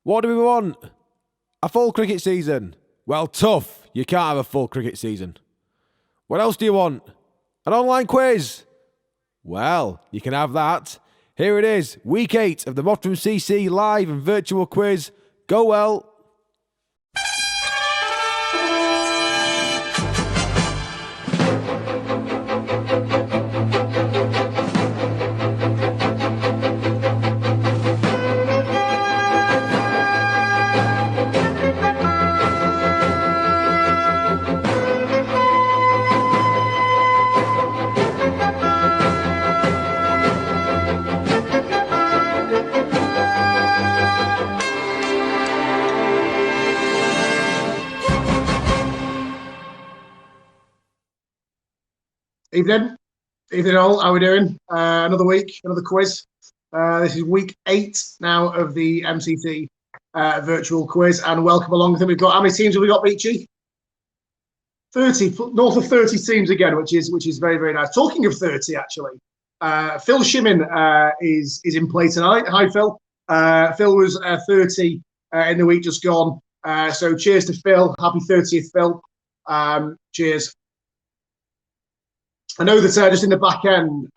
What do we want? A full cricket season. Well, tough. You can't have a full cricket season. What else do you want? An online quiz. Well, you can have that. Here it is, week 8 of the Mottram CC live and virtual quiz. Go well. Evening all, how are we doing? Another week, another quiz. This is week 8 now of the MCC virtual quiz, and welcome along. I think we've got, how many teams have we got, Beachy? 30, north of 30 teams again, which is very, very nice. Talking of 30, actually, Phil Shimmin is in play tonight. Hi, Phil. Phil was 30 in the week just gone. So cheers to Phil. Happy 30th, Phil. Cheers. I know that just in the back end,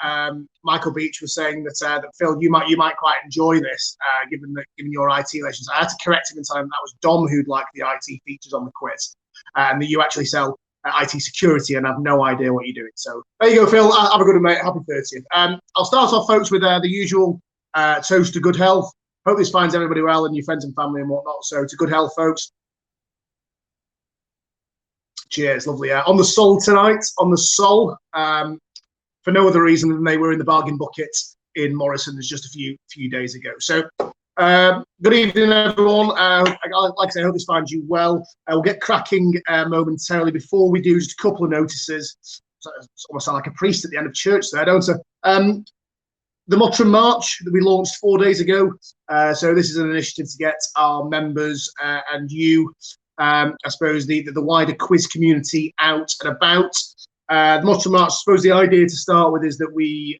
Michael Beach was saying that Phil, you might quite enjoy this, given your IT lessons. I had to correct him in time. That was Dom who'd like the IT features on the quiz, and that you actually sell IT security and have no idea what you're doing. So there you go, Phil. Have a good one, mate. Happy 30th. I'll start off, folks, with the usual toast to good health. Hope this finds everybody well and your friends and family and whatnot. So to good health, folks. Cheers, lovely. On the Sol tonight, on the Sol, for no other reason than they were in the bargain bucket in Morrison's just a few days ago. So, good evening, everyone. Like I say, I hope this finds you well. We'll get cracking momentarily. Before we do, just a couple of notices. It's almost sound like a priest at the end of church there, don't I? The Mottram March that we launched 4 days ago. So this is an initiative to get our members and you, I suppose, the wider quiz community out and about. The Mottram March, I suppose the idea to start with is that we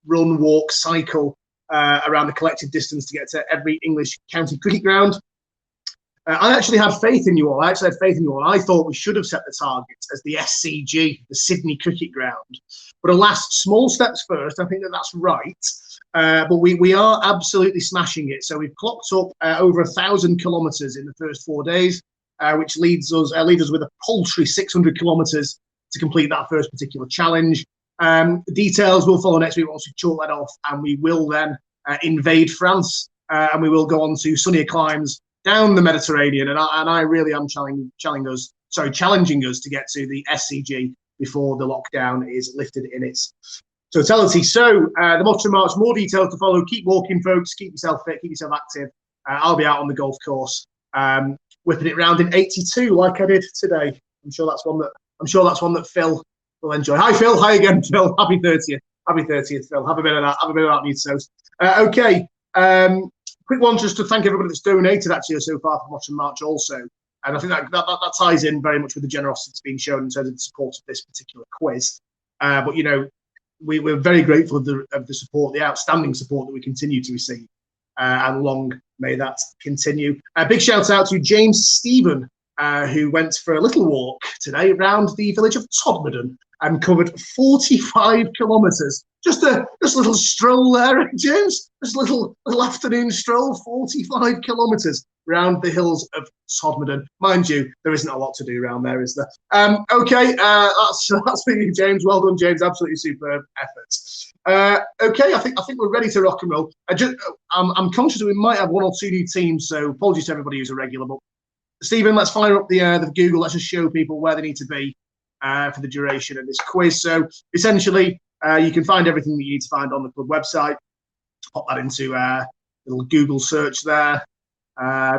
run, walk, cycle around the collective distance to get to every English county cricket ground. I actually had faith in you all. I thought we should have set the target as the SCG, the Sydney Cricket Ground. But alas, small steps first. I think that's right. But we are absolutely smashing it. So we've clocked up over 1,000 kilometres in the first 4 days, which leaves us with a paltry 600 kilometres to complete that first particular challenge. The details will follow next week once we chalk that off, and we will then invade France, and we will go on to sunnier climes down the Mediterranean. And I really am challenging us to get to the SCG before the lockdown is lifted in its totality. So the Mottram March, more details to follow. Keep walking, folks. Keep yourself fit. Keep yourself active. I'll be out on the golf course, whipping it round in 82 like I did today. I'm sure that's one that Phil will enjoy. Hi, Phil. Hi again, Phil. Happy 30th. Happy 30th, Phil. Have a bit of that meat toast. Okay. Quick one just to thank everybody that's donated actually so far for Mottram March also. And I think that ties in very much with the generosity that's being shown in terms of the support of this particular quiz. But you know, we're very grateful of the support, the outstanding support that we continue to receive, and long may that continue. A big shout out to James Stephen, who went for a little walk today around the village of Todmorden and covered 45 kilometres. Just a little stroll there, James. Just a little afternoon stroll, 45 kilometres round the hills of Todmorden. Mind you, there isn't a lot to do around there, is there? Okay, that's for you, James. Well done, James. Absolutely superb effort. Okay, I think we're ready to rock and roll. I'm conscious that we might have one or two new teams, so apologies to everybody who's a regular. But Stephen, let's fire up the Google. Let's just show people where they need to be for the duration of this quiz. So essentially, you can find everything that you need to find on the club website. Pop that into a little Google search there.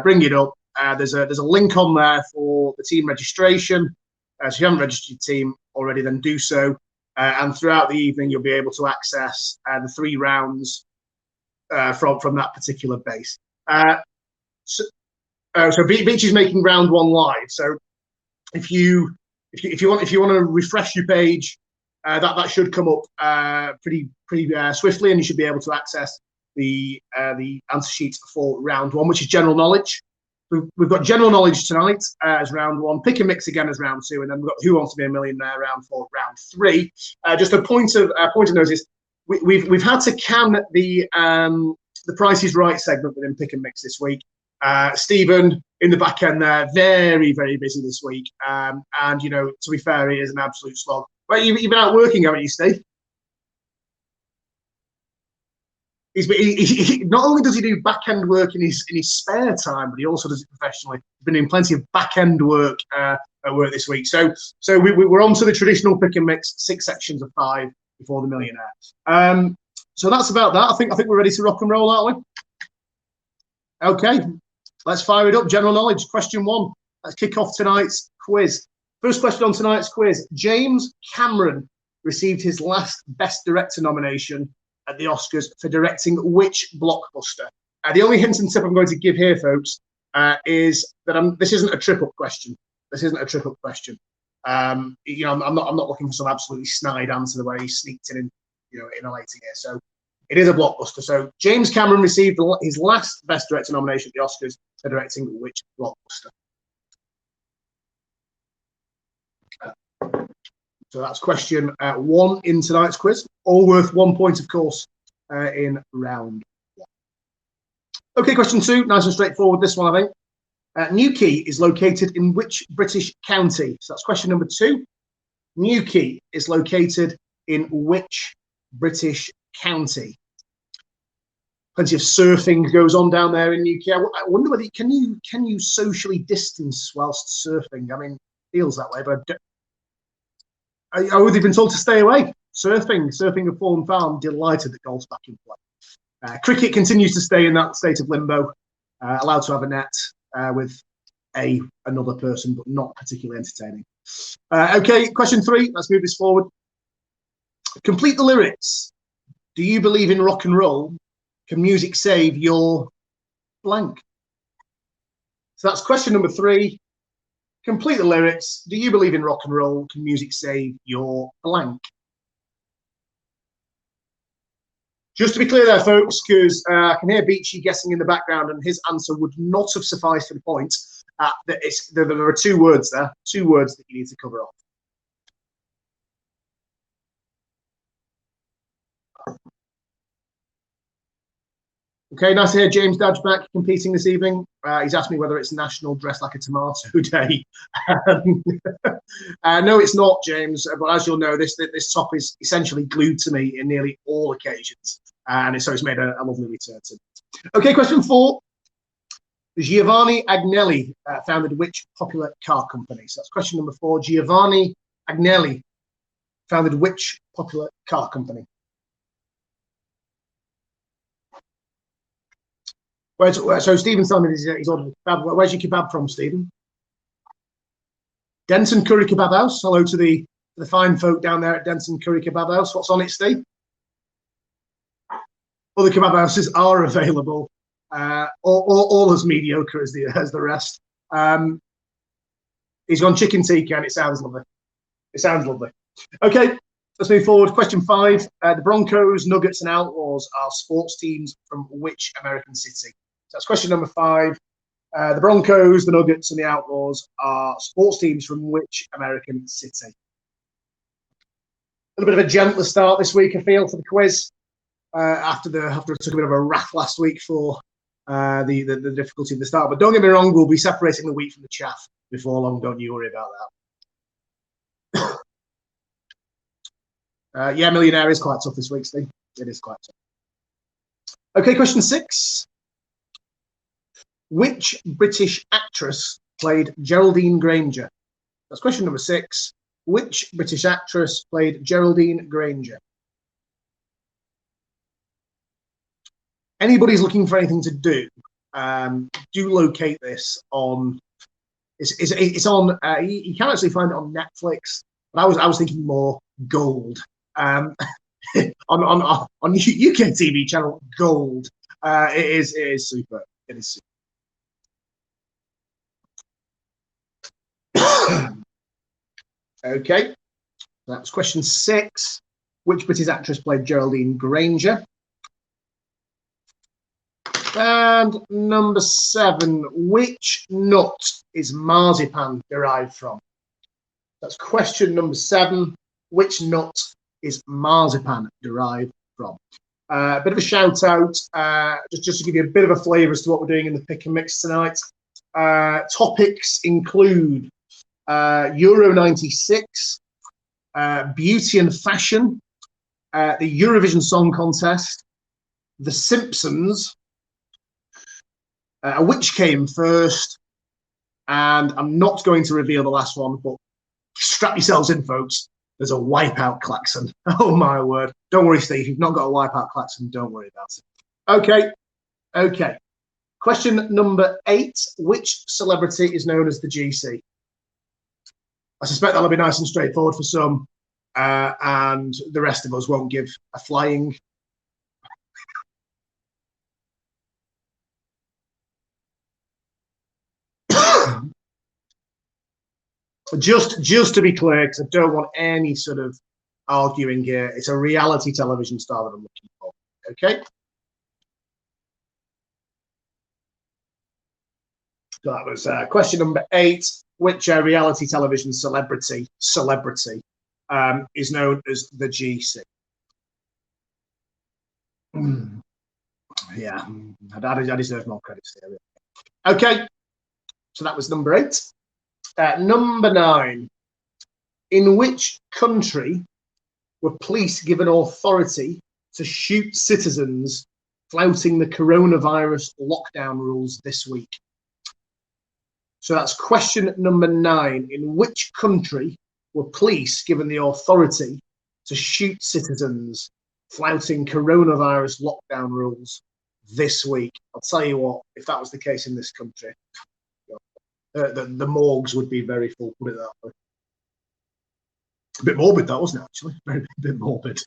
Bring it up. There's a link on there for the team registration. So if you haven't registered your team already, then do so. And throughout the evening, you'll be able to access the 3 rounds from that particular base. So Beach is making round 1 live. So if you want to refresh your page, that should come up pretty swiftly, and you should be able to access the answer sheet for round one, which is general knowledge. We've got general knowledge tonight as round one, pick and mix again as round two, and then we've got Who Wants to Be a Millionaire round four, round three. Just a point of notice: we've had to can the Price is Right segment within pick and mix this week. Stephen in the back end there, very, very busy this week, and to be fair, it is an absolute slog. Well, you've been out working, haven't you, Steve? He not only does he do back end work in his spare time, but he also does it professionally. He's been doing plenty of back end work at work this week. So we're on to the traditional pick and mix, 6 sections of 5 before the millionaire. So that's about that. I think we're ready to rock and roll, aren't we? Okay, let's fire it up. General knowledge, question 1. Let's kick off tonight's quiz. First question on tonight's quiz: James Cameron received his last Best Director nomination at the Oscars for directing which blockbuster? The only hint and tip I'm going to give here, folks, is that this isn't a trip-up question. This isn't a trip-up question. I'm not looking for some absolutely snide answer the way he sneaked in a later year. So it is a blockbuster. So James Cameron received his last Best Director nomination at the Oscars for directing which blockbuster? So that's question 1 in tonight's quiz. All worth 1 point, of course, in round 1. Okay, question 2. Nice and straightforward, this one, I think. Newquay is located in which British county? So that's question number 2. Newquay is located in which British county? Plenty of surfing goes on down there in Newquay. I wonder whether can you socially distance whilst surfing? I mean, it feels that way, but they've been told to stay away. Surfing at Fawn Farm, delighted that golf's back in play. Cricket continues to stay in that state of limbo, allowed to have a net with another person, but not particularly entertaining. Okay, question 3. Let's move this forward. Complete the lyrics. Do you believe in rock and roll? Can music save your blank? So that's question number 3. Complete the lyrics. Do you believe in rock and roll? Can music save your blank? Just to be clear there, folks, because I can hear Beachy guessing in the background, and his answer would not have sufficed for the point. There are 2 words there, 2 words that you need to cover off. Okay, nice to hear James Dadge back competing this evening. He's asked me whether it's National Dress Like a Tomato Day. No, it's not, James. But as you'll know, this top is essentially glued to me in nearly all occasions, and so it's made a lovely return to it. Okay, question 4. Giovanni Agnelli founded which popular car company? So that's question number 4. Giovanni Agnelli founded which popular car company? So Stephen's telling me he's ordered a kebab. Where's your kebab from, Stephen? Denton Curry Kebab House. Hello to the fine folk down there at Denton Curry Kebab House. What's on it, Steve? Other kebab houses are available, all as mediocre as the rest. He's gone chicken tikka, and it sounds lovely. It sounds lovely. Okay, let's move forward. Question 5. The Broncos, Nuggets, and Outlaws are sports teams from which American city? So that's question number 5. The Broncos, the Nuggets, and the Outlaws are sports teams from which American city? A little bit of a gentler start this week, I feel, for the quiz. After it took a bit of a wrath last week for the difficulty of the start. But don't get me wrong, we'll be separating the wheat from the chaff before long. Don't you worry about that. Yeah, Millionaire is quite tough this week, Steve. It is quite tough. Okay, question 6. Which British actress played Geraldine Granger? That's question number 6. Which British actress played Geraldine Granger? Anybody's looking for anything to do, do locate this on. It's on. You can actually find it on Netflix, but I was thinking more Gold. On UK TV channel Gold. It is super. It is super. Okay, that was question 6. Which British actress played Geraldine Granger? And number 7, which nut is marzipan derived from? That's question number 7. Which nut is marzipan derived from? A bit of a shout out, just to give you a bit of a flavour as to what we're doing in the pick and mix tonight. Topics include Euro 96, beauty and fashion, the Eurovision Song Contest, The Simpsons, which came first, and I'm not going to reveal the last one, but strap yourselves in, folks. There's a wipeout klaxon. Oh my word. Don't worry, Steve. If you've not got a wipeout klaxon, don't worry about it. Okay. Question number 8. Which celebrity is known as the GC? I suspect that'll be nice and straightforward for some, and the rest of us won't give a flying. Just to be clear, because I don't want any sort of arguing here, it's a reality television star that I'm looking for. Okay. So that was question number 8. Which reality television celebrity is known as the GC? Yeah, I deserve more credit here. Okay, so that was number 8. Number 9. In which country were police given authority to shoot citizens flouting the coronavirus lockdown rules this week? So that's question number 9. In which country were police given the authority to shoot citizens flouting coronavirus lockdown rules this week? I'll tell you what, if that was the case in this country, the morgues would be very full, put it that way. A bit morbid, that wasn't it, actually? Very bit morbid.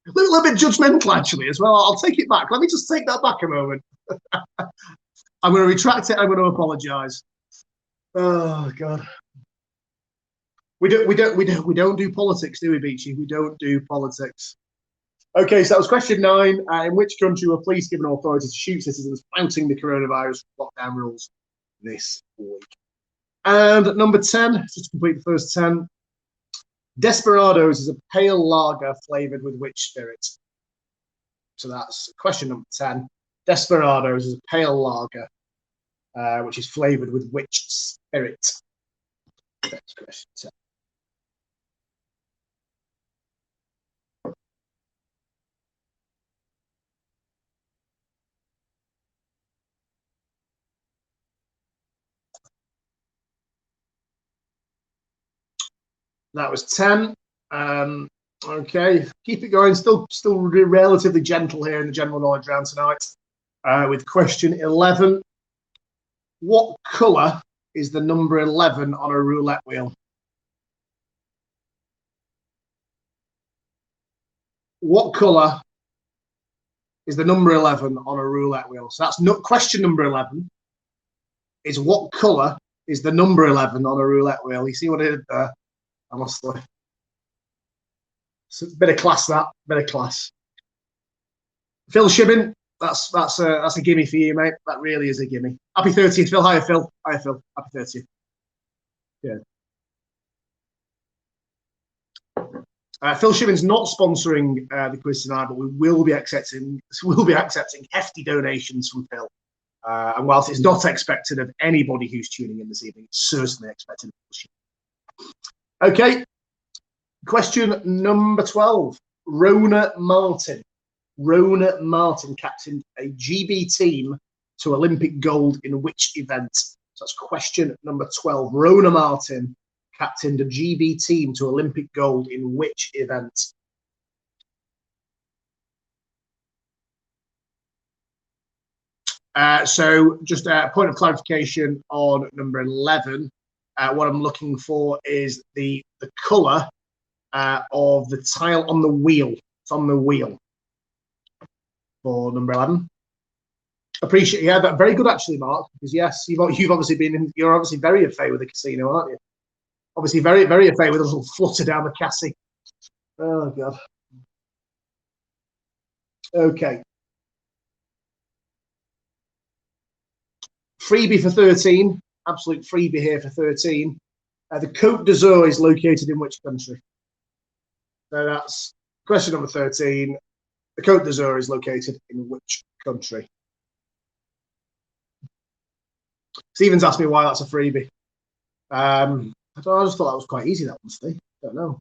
A little bit judgmental, actually, as well. I'll take it back. Let me just take that back a moment. I'm going to retract it. I'm going to apologise. Oh God. We don't do politics, do we, Beachy? We don't do politics. Okay, so that was question 9. In which country were police given authority to shoot citizens flouting the coronavirus lockdown rules this week? And number 10, just to complete the first 10. Desperados is a pale lager flavoured with which spirit? So that's question number 10. Desperados is a pale lager, which is flavoured with which spirit? That's question 10. That was 10. Okay, keep it going. Still relatively gentle here in the general knowledge round tonight. With question 11. What colour is the number 11 on a roulette wheel? What colour is the number 11 on a roulette wheel? So that's not question number 11. Is what colour is the number 11 on a roulette wheel? You see what I did there? Honestly. So bit of class, that. Bit of class. Phil Shibbin, that's a gimme for you, mate. That really is a gimme. Happy 30th, Phil. Hiya, Phil. Hiya, Phil. Happy 30th. Yeah. Phil Shibbin's not sponsoring the quiz tonight, but we will be accepting hefty donations from Phil. And whilst it's not expected of anybody who's tuning in this evening, it's certainly expected of Phil Shibbin. Okay. Question number 12. Rona Martin. Rona Martin captained a GB team to Olympic gold in which event? So that's question number 12. Rona Martin captained a GB team to Olympic gold in which event? So just a point of clarification on number 11. What I'm looking for is the colour of the tile on the wheel. It's on the wheel for number 11. Appreciate, yeah, that very good actually, Mark. Because yes, you're obviously very au fait with the casino, aren't you? Obviously very au fait with a little flutter down the cassie. Oh God. Okay. Freebie for 13. Absolute freebie here for 13. The Côte d'Azur is located in which country? So that's question number 13. The Côte d'Azur is located in which country? Stephen's asked me why that's a freebie. I just thought that was quite easy, that one, Steve. Don't know.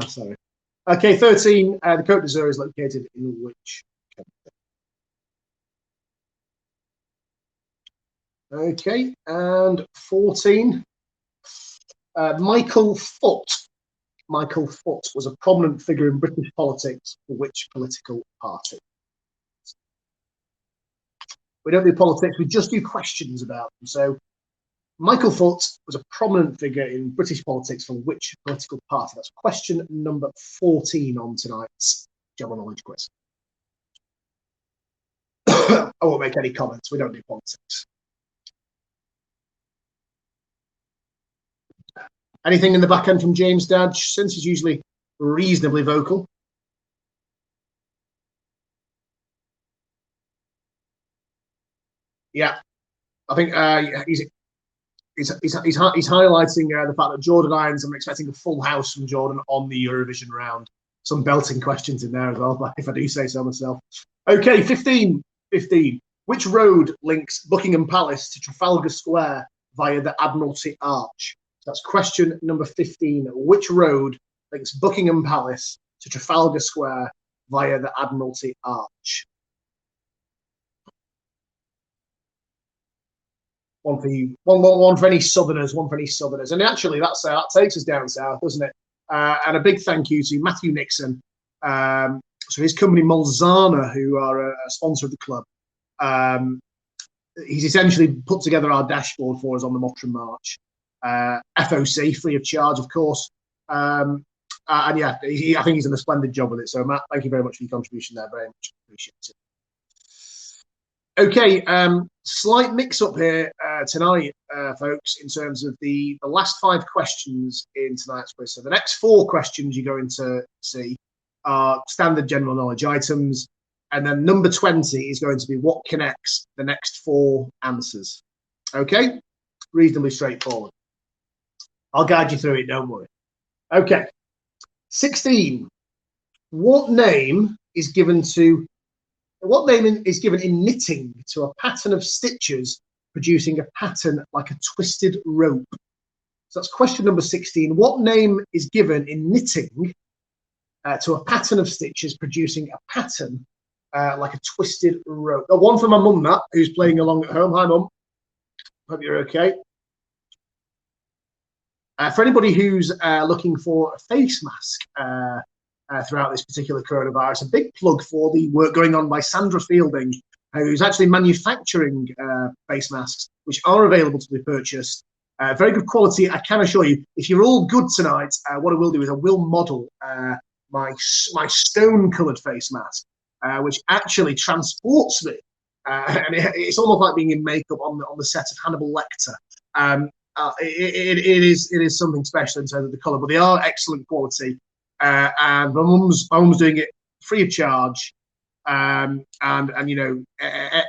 Sorry. Okay, 13. The Côte d'Azur is located in which country? Okay, and 14. Michael Foot. Michael Foot was a prominent figure in British politics for which political party? We don't do politics, we just do questions about them. So Michael Foot was a prominent figure in British politics for which political party? That's question number 14 on tonight's General Knowledge Quiz. I won't make any comments. We don't do politics. Anything in the back end from James Dadge, since he's usually reasonably vocal? Yeah, I think he's highlighting the fact that Jordan Irons, I'm expecting a full house from Jordan on the Eurovision round. Some belting questions in there as well, if I do say so myself. Okay, 15. Which road links Buckingham Palace to Trafalgar Square via the Admiralty Arch? That's question number 15. Which road links Buckingham Palace to Trafalgar Square via the Admiralty Arch? One for you, one for any Southerners, one for any Southerners. And actually, that takes us down south, doesn't it? And a big thank you to Matthew Nixon, so his company Mulzana, who are a sponsor of the club. He's essentially put together our dashboard for us on the Mottram March. FOC, free of charge, of course. And yeah, I think he's done a splendid job with it. So, Matt, thank you very much for your contribution there. Very much appreciated. Okay, slight mix-up here tonight, folks, in terms of the last 5 questions in tonight's quiz. So the next 4 questions you're going to see are standard general knowledge items. And then number 20 is going to be what connects the next 4 answers. Okay, reasonably straightforward. I'll guide you through it, don't worry. Okay, 16. What name is given in knitting to a pattern of stitches producing a pattern like a twisted rope? So that's question number 16. What name is given in knitting to a pattern of stitches producing a pattern like a twisted rope? One for my mum, Matt, who's playing along at home. Hi, Mum. Hope you're okay. For anybody who's looking for a face mask throughout this particular coronavirus, a big plug for the work going on by Sandra Fielding, who's actually manufacturing face masks, which are available to be purchased. Very good quality, I can assure you. If you're all good tonight, what I will do is I will model my stone-coloured face mask, which actually transports me. And it's almost like being in makeup on the set of Hannibal Lecter. It is something special in terms of the colour, but they are excellent quality. And my mum's doing it free of charge. And you know,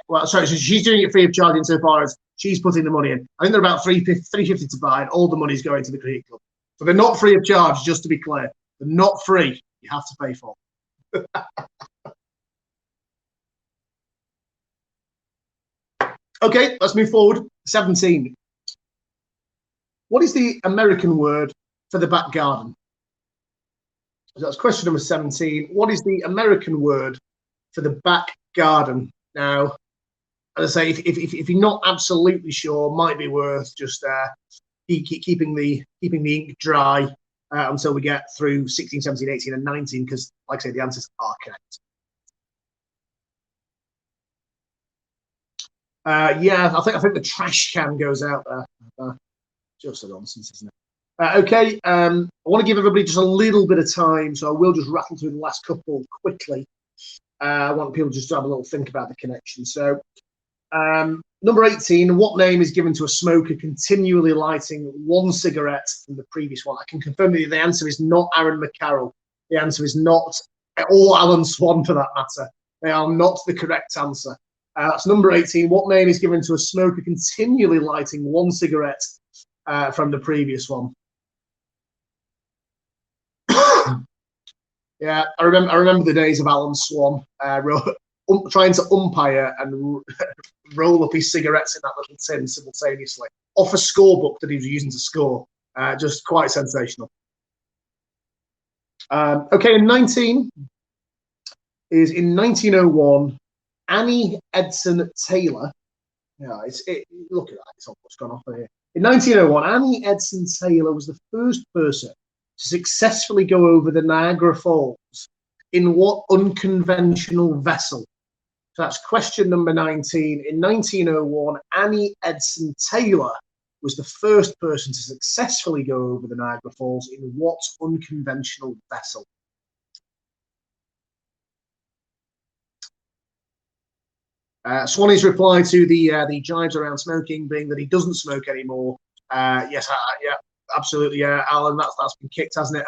well, sorry, so she's doing it free of charge insofar as she's putting the money in. I think they're about $350 to buy, and all the money's going to the cricket club. So they're not free of charge, just to be clear. They're not free. You have to pay for them. Okay, let's move forward. 17. What is the American word for the back garden? So that's question number 17. What is the American word for the back garden? Now, as I say, if you're not absolutely sure, might be worth just keeping the ink dry until we get through 16, 17, 18, and 19, because, like I say, the answers are correct. Yeah, I think the trash can goes out there. Just a nonsense, isn't it? Okay, I want to give everybody just a little bit of time, so I will just rattle through the last couple quickly. I want people just to have a little think about the connection. So, Number 18, what name is given to a smoker continually lighting one cigarette from the previous one? I can confirm that the answer is not Aaron McCarroll. The answer is not, or Alan Swan for that matter. They are not the correct answer. That's number 18. What name is given to a smoker continually lighting one cigarette from the previous one? Yeah, I remember the days of Alan Swan trying to umpire and roll up his cigarettes in that little tin simultaneously off a scorebook that he was using to score. Just quite sensational. Okay, in 1901, Annie Edson Taylor. Yeah, look at that. It's almost gone off here. In 1901, Annie Edson Taylor was the first person to successfully go over the Niagara Falls in what unconventional vessel? So that's question number 19. In 1901, Annie Edson Taylor was the first person to successfully go over the Niagara Falls in what unconventional vessel? Swanee's reply to the jibes around smoking being that he doesn't smoke anymore. Yes, yeah, absolutely, yeah, Alan, that's been kicked, hasn't it?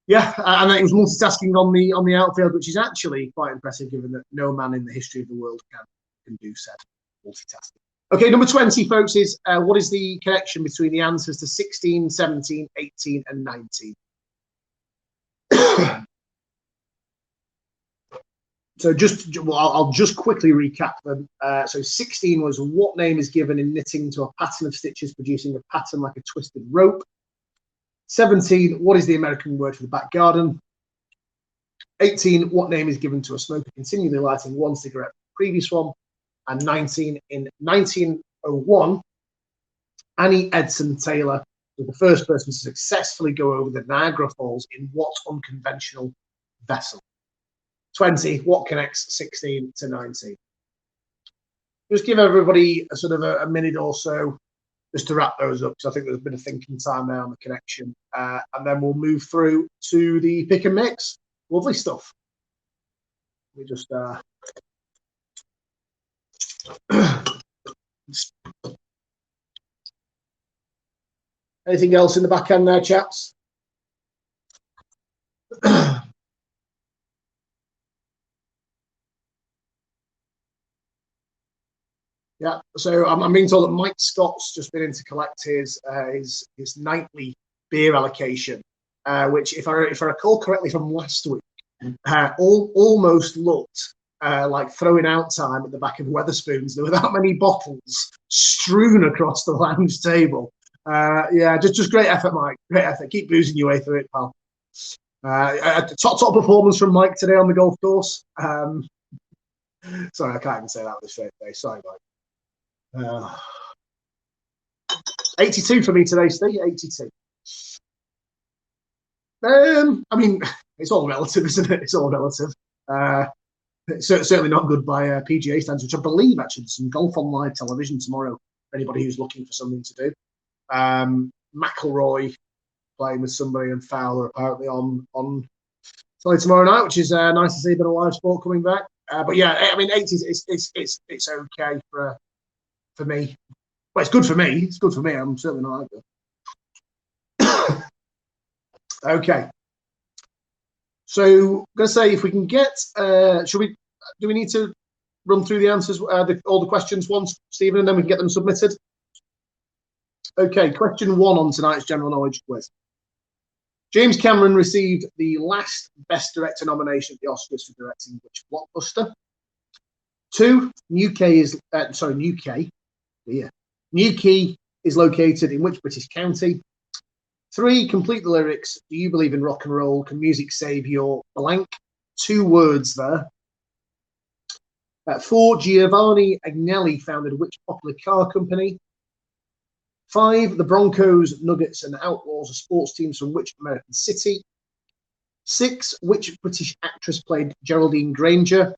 Yeah, and it was multitasking on the outfield, which is actually quite impressive, given that no man in the history of the world can do said multitasking. Okay, number 20, folks, is what is the connection between the answers to 16, 17, 18, and 19? So I'll just quickly recap them. So 16 was what name is given in knitting to a pattern of stitches producing a pattern like a twisted rope. 17, what is the American word for the back garden? 18, what name is given to a smoker continually lighting one cigarette from the previous one? And 19, in 1901, Annie Edson Taylor was the first person to successfully go over the Niagara Falls in what unconventional vessel? 20, what connects 16 to 19? Just give everybody a sort of a minute or so just to wrap those up, because I think there's a bit of thinking time there on the connection. And then we'll move through to the pick and mix. Lovely stuff. We just anything else in the back end there, chaps? Yeah, so I'm being told that Mike Scott's just been in to collect his nightly beer allocation, which, if I recall correctly from last week, almost looked like throwing out time at the back of Weatherspoons. There were that many bottles strewn across the lounge table. Yeah, just great effort, Mike. Great effort. Keep boozing your way through it, pal. Top performance from Mike today on the golf course. Sorry, I can't even say that with a straight face. Sorry, Mike. 82 for me today, Steve. 82. I mean, it's all relative, isn't it? It's all relative. It's certainly not good by PGA standards, which I believe actually there's some golf on live television tomorrow for anybody who's looking for something to do. McIlroy playing with somebody and Fowler apparently on tomorrow night, which is nice to see a bit of live sport coming back. But yeah, I mean, 80s, it's okay for me. Well, it's good for me. It's good for me. I'm certainly not that good. Okay. So I'm going to say, if we can get, do we need to run through the answers, all the questions once, Stephen, and then we can get them submitted? Okay, question 1 on tonight's general knowledge quiz. James Cameron received the last Best Director nomination at the Oscars for directing which blockbuster? 2, Newquay is located in which British county? 3, complete the lyrics. Do you believe in rock and roll? Can music save your blank? 2 words there. 4, Giovanni Agnelli founded which popular car company? 5, the Broncos, Nuggets, and Outlaws are sports teams from which American city? 6, which British actress played Geraldine Granger?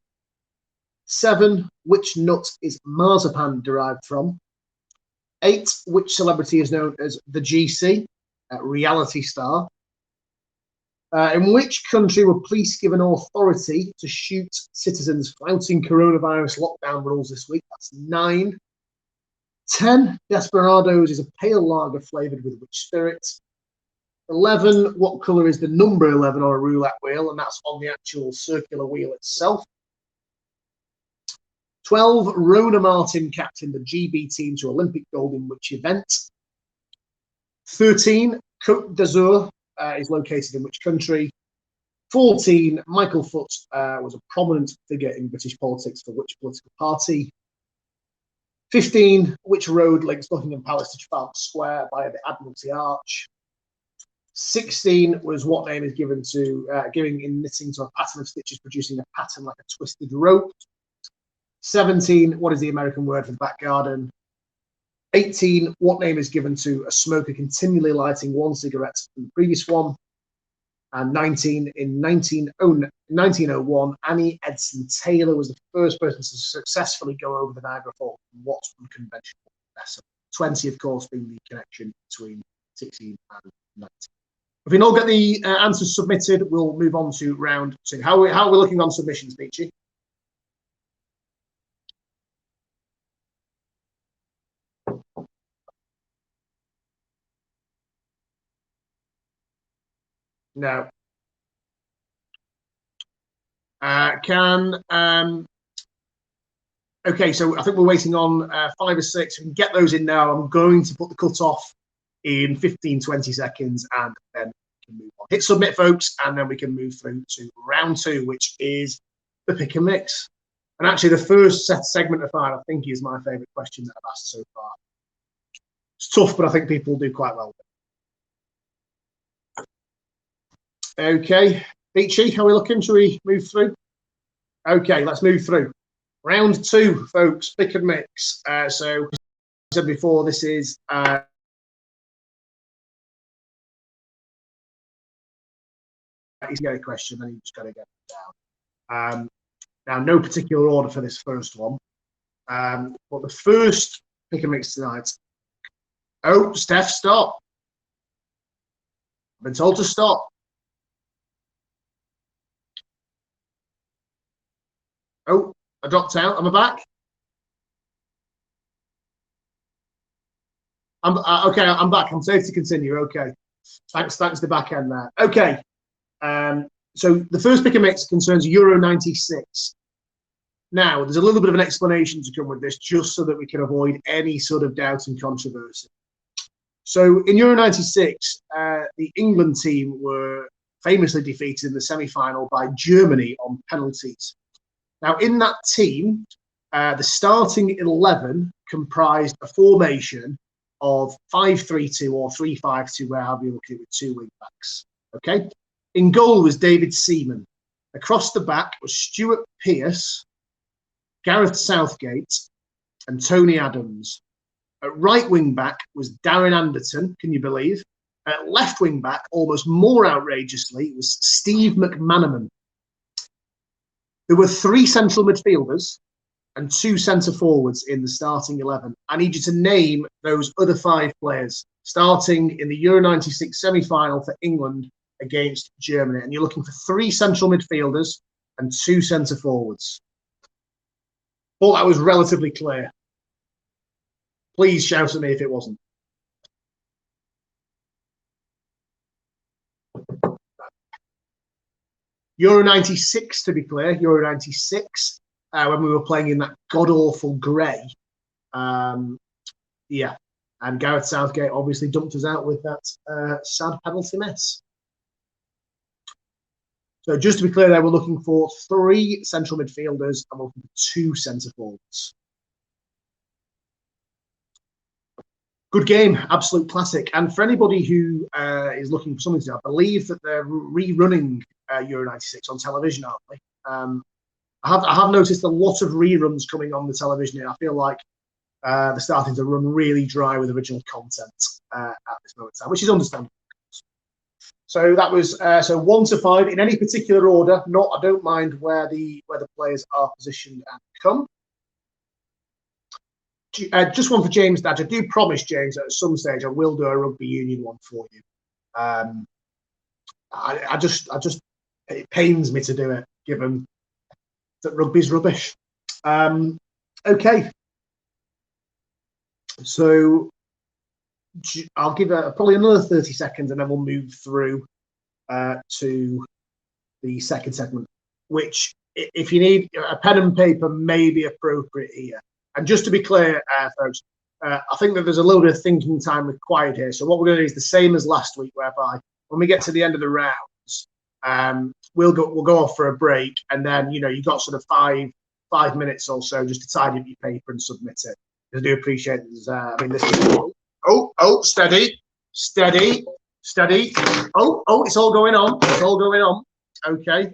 7, which nut is marzipan derived from? 8, which celebrity is known as the GC, reality star? In which country were police given authority to shoot citizens flouting coronavirus lockdown rules this week? That's 9. 10. Desperados is a pale lager flavoured with which spirit? 11. What colour is the number 11 on a roulette wheel? And that's on the actual circular wheel itself. 12. Rona Martin captained the GB team to Olympic gold in which event? 13. Côte d'Azur is located in which country? 14. Michael Foot was a prominent figure in British politics for which political party? 15. Which road links Buckingham Palace to Trafalgar Square via the Admiralty Arch? 16 was what name is given to giving in knitting to a pattern of stitches producing a pattern like a twisted rope? 17. What is the American word for the back garden? 18. What name is given to a smoker continually lighting one cigarette from the previous one? And 19. In 1901, Annie Edson Taylor was the first person to successfully go over the Niagara Falls from what's unconventional vessel. 20, of course, being the connection between 16 and 19. If we all get the answers submitted, we'll move on to round 2. How are we looking on submissions, Beachy? No. Okay, so I think we're waiting on 5 or 6. We can get those in now. I'm going to put the cut-off in 15-20 seconds, and then we can move on. Hit submit, folks, and then we can move through to round 2, which is the pick and mix. And actually, the first segment of 5, I think, is my favourite question that I've asked so far. It's tough, but I think people do quite well with it. Okay, Beachy, how are we looking? Shall we move through? Okay, let's move through. Round 2, folks, pick and mix. So, as I said before, this is he's got a question, then you just got to get it down. Now, no particular order for this first one, but the first pick and mix tonight. Oh, Steph, stop! I've been told to stop. Oh, I dropped out. Am I back? I'm okay. I'm back. I'm safe to continue. Okay. Thanks the back end there. Okay. So the first pick and mix concerns Euro 96. Now, there's a little bit of an explanation to come with this, just so that we can avoid any sort of doubt and controversy. So in Euro 96, the England team were famously defeated in the semi-final by Germany on penalties. Now, in that team, the starting 11 comprised a formation of 5-3-2 or 3-5-2, wherever you look at it, with 2 wing backs. Okay. In goal was David Seaman. Across the back was Stuart Pearce, Gareth Southgate, and Tony Adams. At right wing back was Darren Anderton, can you believe? At left wing back, almost more outrageously, was Steve McManaman. There were 3 central midfielders and 2 centre forwards in the starting 11. I need you to name those other 5 players starting in the Euro 96 semi-final for England against Germany. And you're looking for 3 central midfielders and 2 centre forwards. Thought that was relatively clear. Please shout at me if it wasn't. Euro 96, to be clear, Euro 96, when we were playing in that god-awful grey. Yeah, and Gareth Southgate obviously dumped us out with that sad penalty miss. So just to be clear there, we're looking for 3 central midfielders and we're looking for 2 centre forwards. Good game, absolute classic. And for anybody who is looking for something to do, I believe that they're rerunning Euro 96 on television, aren't they? I have noticed a lot of reruns coming on the television here. I feel like they're starting to run really dry with original content at this moment in time, which is understandable. So that was so 1 to 5 in any particular order. I don't mind where the players are positioned and come. Just one for James Dadge. I do promise, James, that at some stage I will do a rugby union one for you. I just, it pains me to do it, given that rugby's rubbish. Okay, so I'll give probably another 30 seconds, and then we'll move through to the second segment, which, if you need a pen and paper, may be appropriate here. And just to be clear, folks, I think that there's a little bit of thinking time required here. So what we're going to do is the same as last week, whereby when we get to the end of the rounds, we'll go off for a break, and then you've got sort of five minutes or so just to tidy up your paper and submit it. I do appreciate this. I mean, this is steady. Oh, it's all going on. It's all going on. Okay.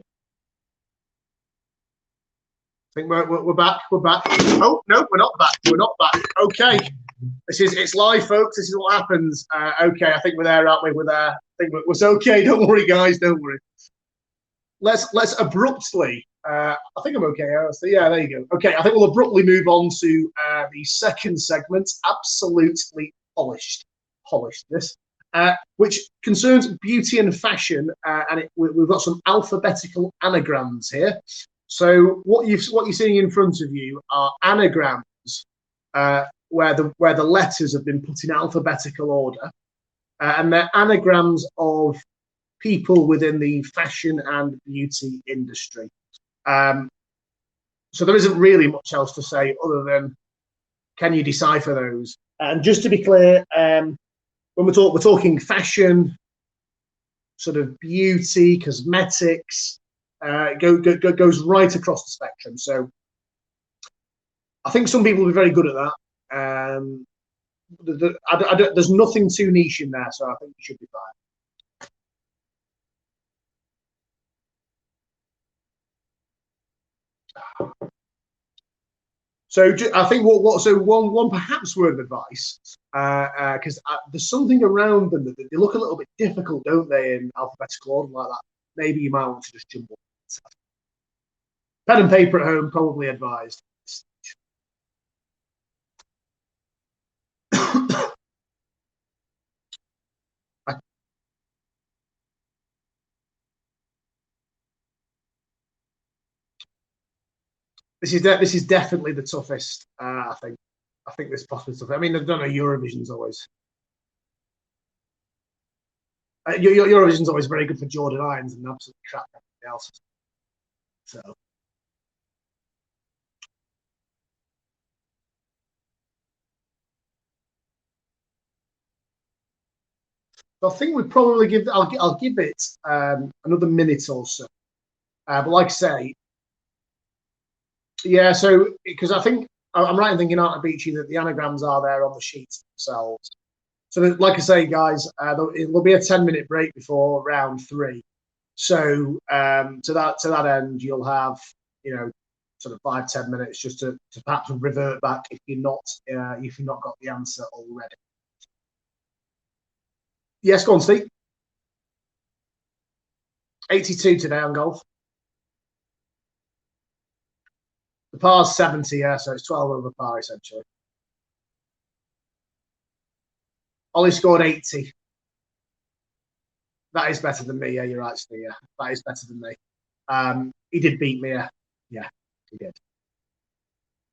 I think we're back. We're back. Oh no, we're not back. We're not back. Okay. It's live, folks. This is what happens. Okay, I think we're there, aren't we? We're there. I think it's okay. Don't worry, guys. Don't worry. Let's abruptly. I think I'm okay. Yeah, there you go. Okay, I think we'll abruptly move on to the second segment. Absolutely polished. This. Which concerns beauty and fashion, and we've got some alphabetical anagrams here. So what you're seeing in front of you are anagrams where the letters have been put in alphabetical order, and they're anagrams of people within the fashion and beauty industry. So there isn't really much else to say other than, can you decipher those? And just to be clear, when we're talking fashion, sort of beauty, cosmetics, goes right across the spectrum. So I think some people will be very good at that. There's nothing too niche in there, so I think you should be fine. So I think one perhaps word of advice, because there's something around them that they look a little bit difficult, don't they, in alphabetical order like that? Maybe you might want to just jump on. Pen and paper at home, probably advised. This is definitely the toughest. I think this is possibly tough. I mean, I don't know. Eurovision's always Eurovision's always very good for Jordan Irons and absolutely crap everything else. So I think we probably I'll give it another minute or so. But like I say, yeah. So because I think I'm right in thinking, Art Beachy, that the anagrams are there on the sheets themselves. So like I say, guys, there'll be a 10-minute break before round 3. So to that end, you'll have sort of 5-10 minutes just to perhaps revert back if you've not got the answer already. Yes, go on, Steve. 82 today on golf. The par's 70, yeah, so it's 12 over par essentially. Ollie scored 80. That is better than me. Yeah, you're right, Steve. Yeah, that is better than me. He did beat me. Yeah, he did.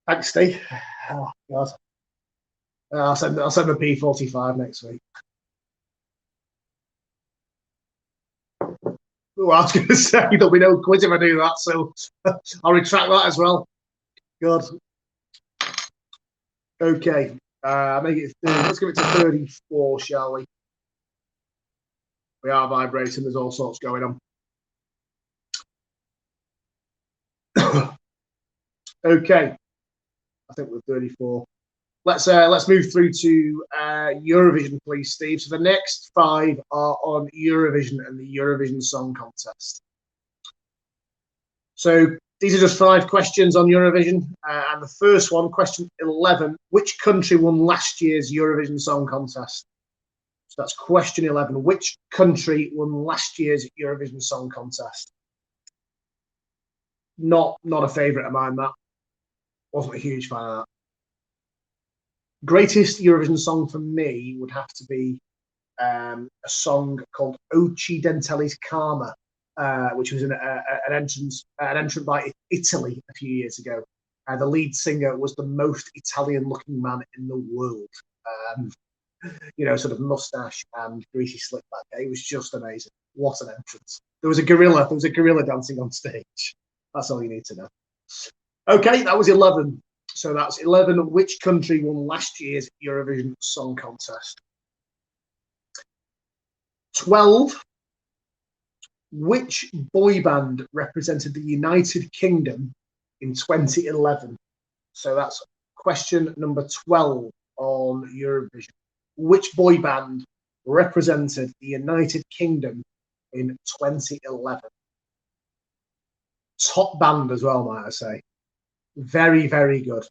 Thanks, Steve. Oh God. I'll send the P45 next week. Oh, I was going to say there'll be no quiz if I do that, so I'll retract that as well. God. Okay. Let's give it to 34, shall we? We are vibrating. There's all sorts going on. Okay. I think we're 34. Let's move through to Eurovision, please, Steve. So the next 5 are on Eurovision and the Eurovision Song Contest. So these are just 5 questions on Eurovision, and the first one, question 11: which country won last year's Eurovision Song Contest? So that's question 11. Which country won last year's Eurovision Song Contest? Not a favourite of mine. That wasn't a huge fan of that. Greatest Eurovision song for me would have to be a song called Occidentali's Karma, which was an entrant by Italy a few years ago. The lead singer was the most Italian-looking man in the world. Sort of mustache and greasy slick back. It was just amazing. What an entrance. There was a gorilla dancing on stage. That's all you need to know. Okay, that was 11. So that's 11. Which country won last year's Eurovision Song Contest? 12. Which boy band represented the United Kingdom in 2011? So that's question number 12 on Eurovision. Which boy band represented the United Kingdom in 2011? Top band as well, might I say. Very, very good.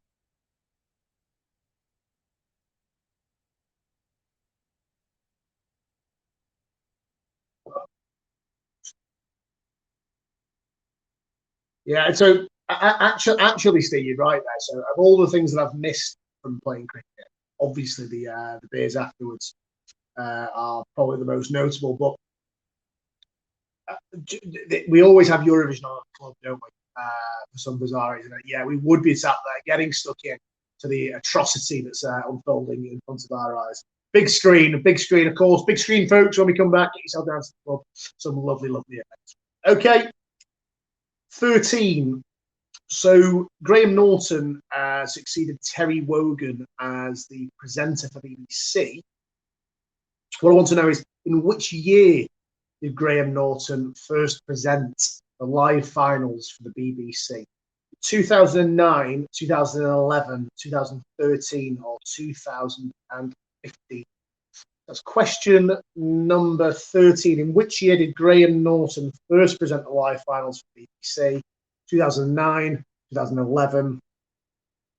Yeah, so actually, Steve, you're right there. So, of all the things that I've missed from playing cricket, obviously the beers afterwards are probably the most notable. But we always have Eurovision on the club, don't we? For some bizarre reason, yeah, we would be sat there getting stuck in to the atrocity that's unfolding in front of our eyes. Big screen, of course. Big screen, folks. When we come back, get yourself down to the club. Some lovely, lovely events. Okay. 13. So Graham Norton succeeded Terry Wogan as the presenter for BBC. What I want to know is, in which year did Graham Norton first present the live finals for the BBC? 2009, 2011, 2013, or 2015? That's question number 13. In which year did Graham Norton first present the live finals for BBC? 2009, 2011,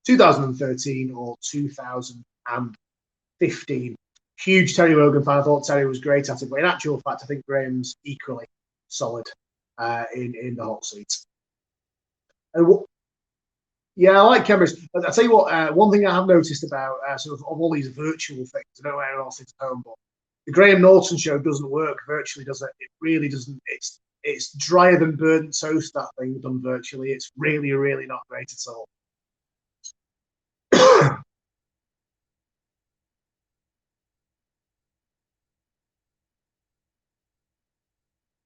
2013, or 2015? Huge Terry Wogan fan. I thought Terry was great at it, but in actual fact, I think Graham's equally solid in the hot seat. Yeah, I like cameras. I'll tell you what, one thing I have noticed about sort of all these virtual things, I don't know anyone else at home, but the Graham Norton show doesn't work virtually, does it? It really doesn't. It's drier than burnt toast, that thing done virtually. It's really, really not great at all.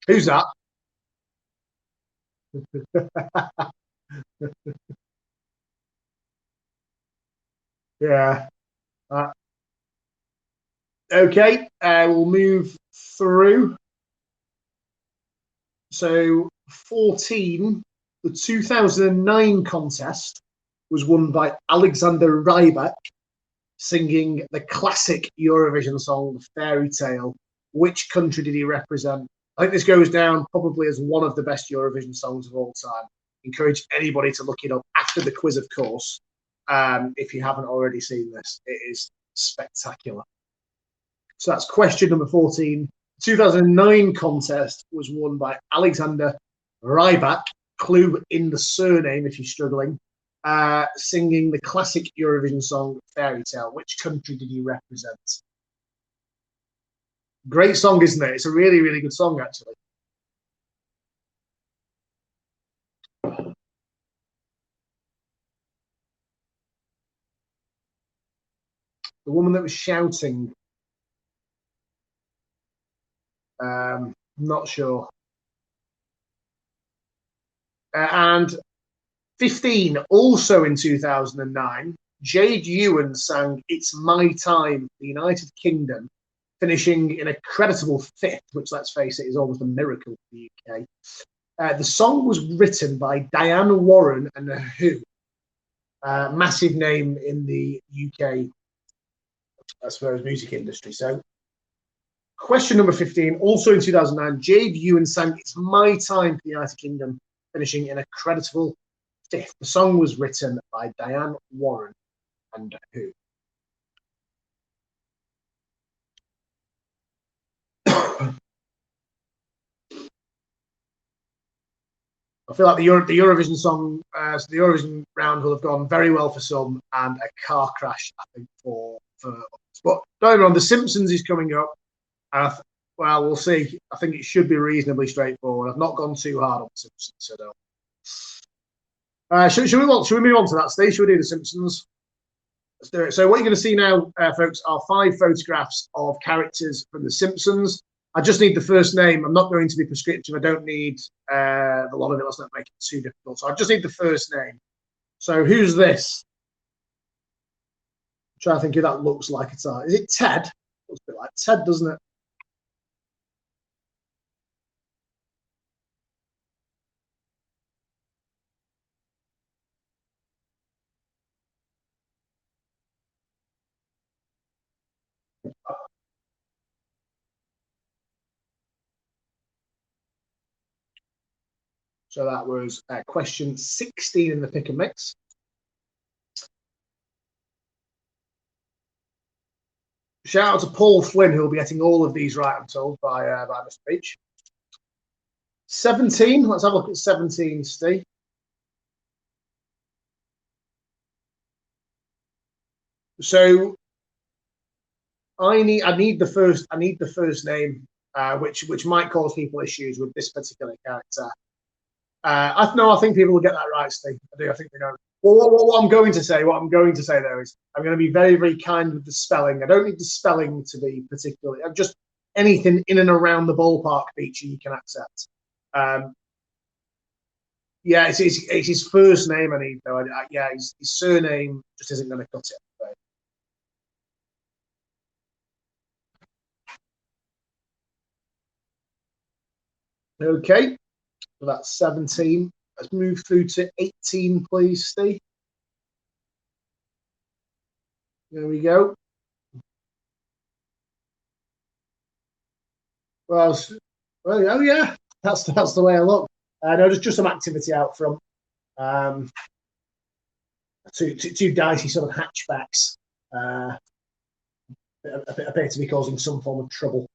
Who's that? Yeah. Okay, we'll move through. So 14, the 2009 contest was won by Alexander Rybak, singing the classic Eurovision song Fairy Tale. Which country did he represent? I think this goes down probably as one of the best Eurovision songs of all time. Encourage anybody to look it up after the quiz, of course. If you haven't already seen this, it is spectacular. So that's question number 14. 2009 contest was won by Alexander Rybak. Clue in the surname if you're struggling. Singing the classic Eurovision song Fairy Tale. Which country did he represent? Great song, isn't it? It's a really, really good song, actually. The woman that was shouting. Not sure. And 15, also in 2009, Jade Ewan sang It's My Time for the United Kingdom, finishing in a creditable 5th, which, let's face it, is almost a miracle for the UK. The song was written by Diane Warren and The Who, massive name in the UK, I suppose, music industry. So, question number 15, also in 2009, Jade Ewan sang It's My Time for the United Kingdom, finishing in a creditable 5th. The song was written by Diane Warren and Who. I feel like the Eurovision song, the Eurovision round will have gone very well for some, and a car crash, I think, for others. But don't get me wrong, The Simpsons is coming up. Well, we'll see. I think it should be reasonably straightforward. I've not gone too hard on The Simpsons, so no. Should we move on to that, Steve? Should we do The Simpsons? Let's do it. So what you're going to see now, folks, are 5 photographs of characters from The Simpsons. I just need the first name. I'm not going to be prescriptive. I don't need a lot of it. Let's not make it too difficult. So I just need the first name. So who's this? I'm trying to think who that looks like. Is it Ted? Looks a bit like Ted, doesn't it? So that was question 16 in the pick and mix. Shout out to Paul Flynn, who will be getting all of these right, I'm told, by Mr. Beach. 17. Let's have a look at 17, Steve. So I need the first name, which might cause people issues with this particular character. I think people will get that right, Steve. I do. I think they know. Well, what I'm going to say though is I'm going to be very, very kind with the spelling. I don't need the spelling to be particularly. Just anything in and around the ballpark feature you can accept. Yeah, it's his first name I need though. Yeah, his surname just isn't going to cut it. Right? Okay, so that's 17. Let's move through to 18, please, Steve. There we go. Well, oh yeah, that's the way I look. No, just some activity out front. Two dicey sort of hatchbacks appear to be causing some form of trouble.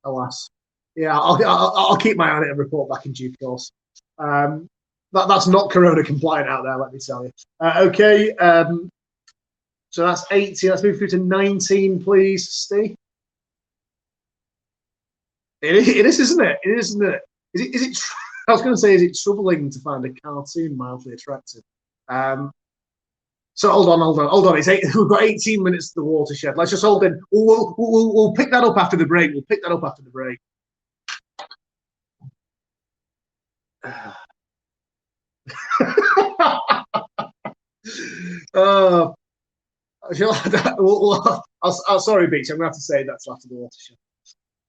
Alas, yeah, I'll keep my eye on it and report back in due course. That's not Corona compliant out there, let me tell you. Okay, so that's 18. Let's move through to 19, please, Steve. It is, isn't it? It is, isn't it? Is it? I was going to say, is it troubling to find a cartoon mildly attractive? So hold on. We've got 18 minutes to the watershed. Let's just hold in. We'll pick that up after the break. Sorry, Beach. I'm going to have to say that after the watershed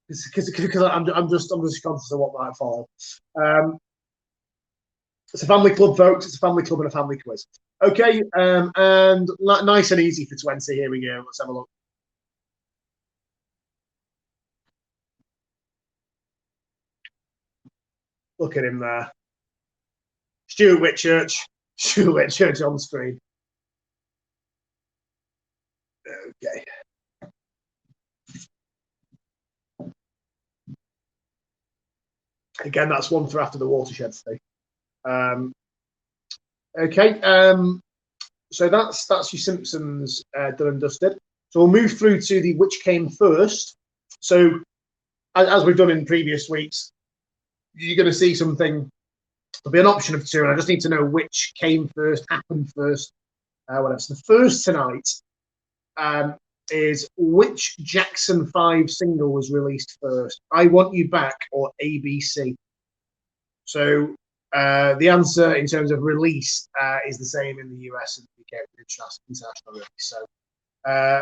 because I'm just conscious of what might follow. It's a family club, folks. It's a family club and a family quiz. Okay, and nice and easy for 20. Here we go. Let's have a look. Look at him there. Stuart Whitchurch. Stuart Whitchurch on screen. Okay. Again, that's one for after the watershed stay. Okay. So that's your Simpsons done and dusted. So we'll move through to the which came first. So as we've done in previous weeks, you're going to see something. There'll be an option of 2, and I just need to know which came first, happened first, whatever. So the first tonight is which Jackson 5 single was released first? I Want You Back or ABC? So the answer in terms of release is the same in the US and the UK with international release. So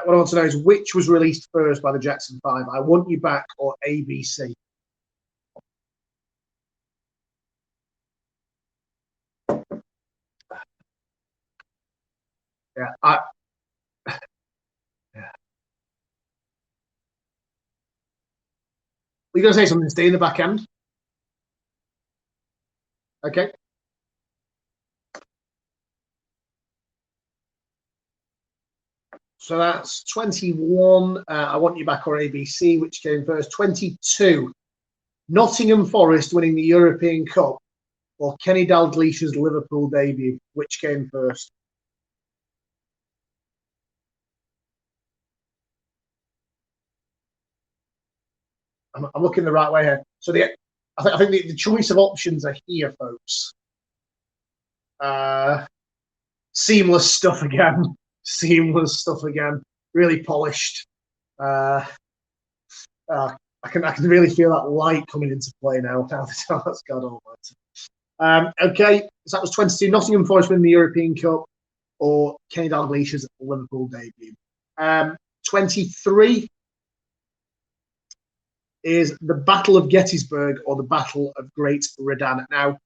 what I want to know is which was released first by the Jackson 5, I Want You Back or ABC? Yeah, yeah. We're going to say something, Stay in the back end. Okay. So that's 21. I Want You Back or ABC, which came first. 22. Nottingham Forest winning the European Cup or Kenny Dalglish's Liverpool debut, which came first? I'm looking the right way here. So I think the choice of options are here, folks. Seamless stuff again. Seamless stuff again. Really polished. I can really feel that light coming into play now. That's God almighty. Okay, so that was 22. Nottingham Forest win the European Cup, or Kenny Dalglish's Liverpool debut. 23 is the Battle of Gettysburg or the Battle of Great Redan. Now,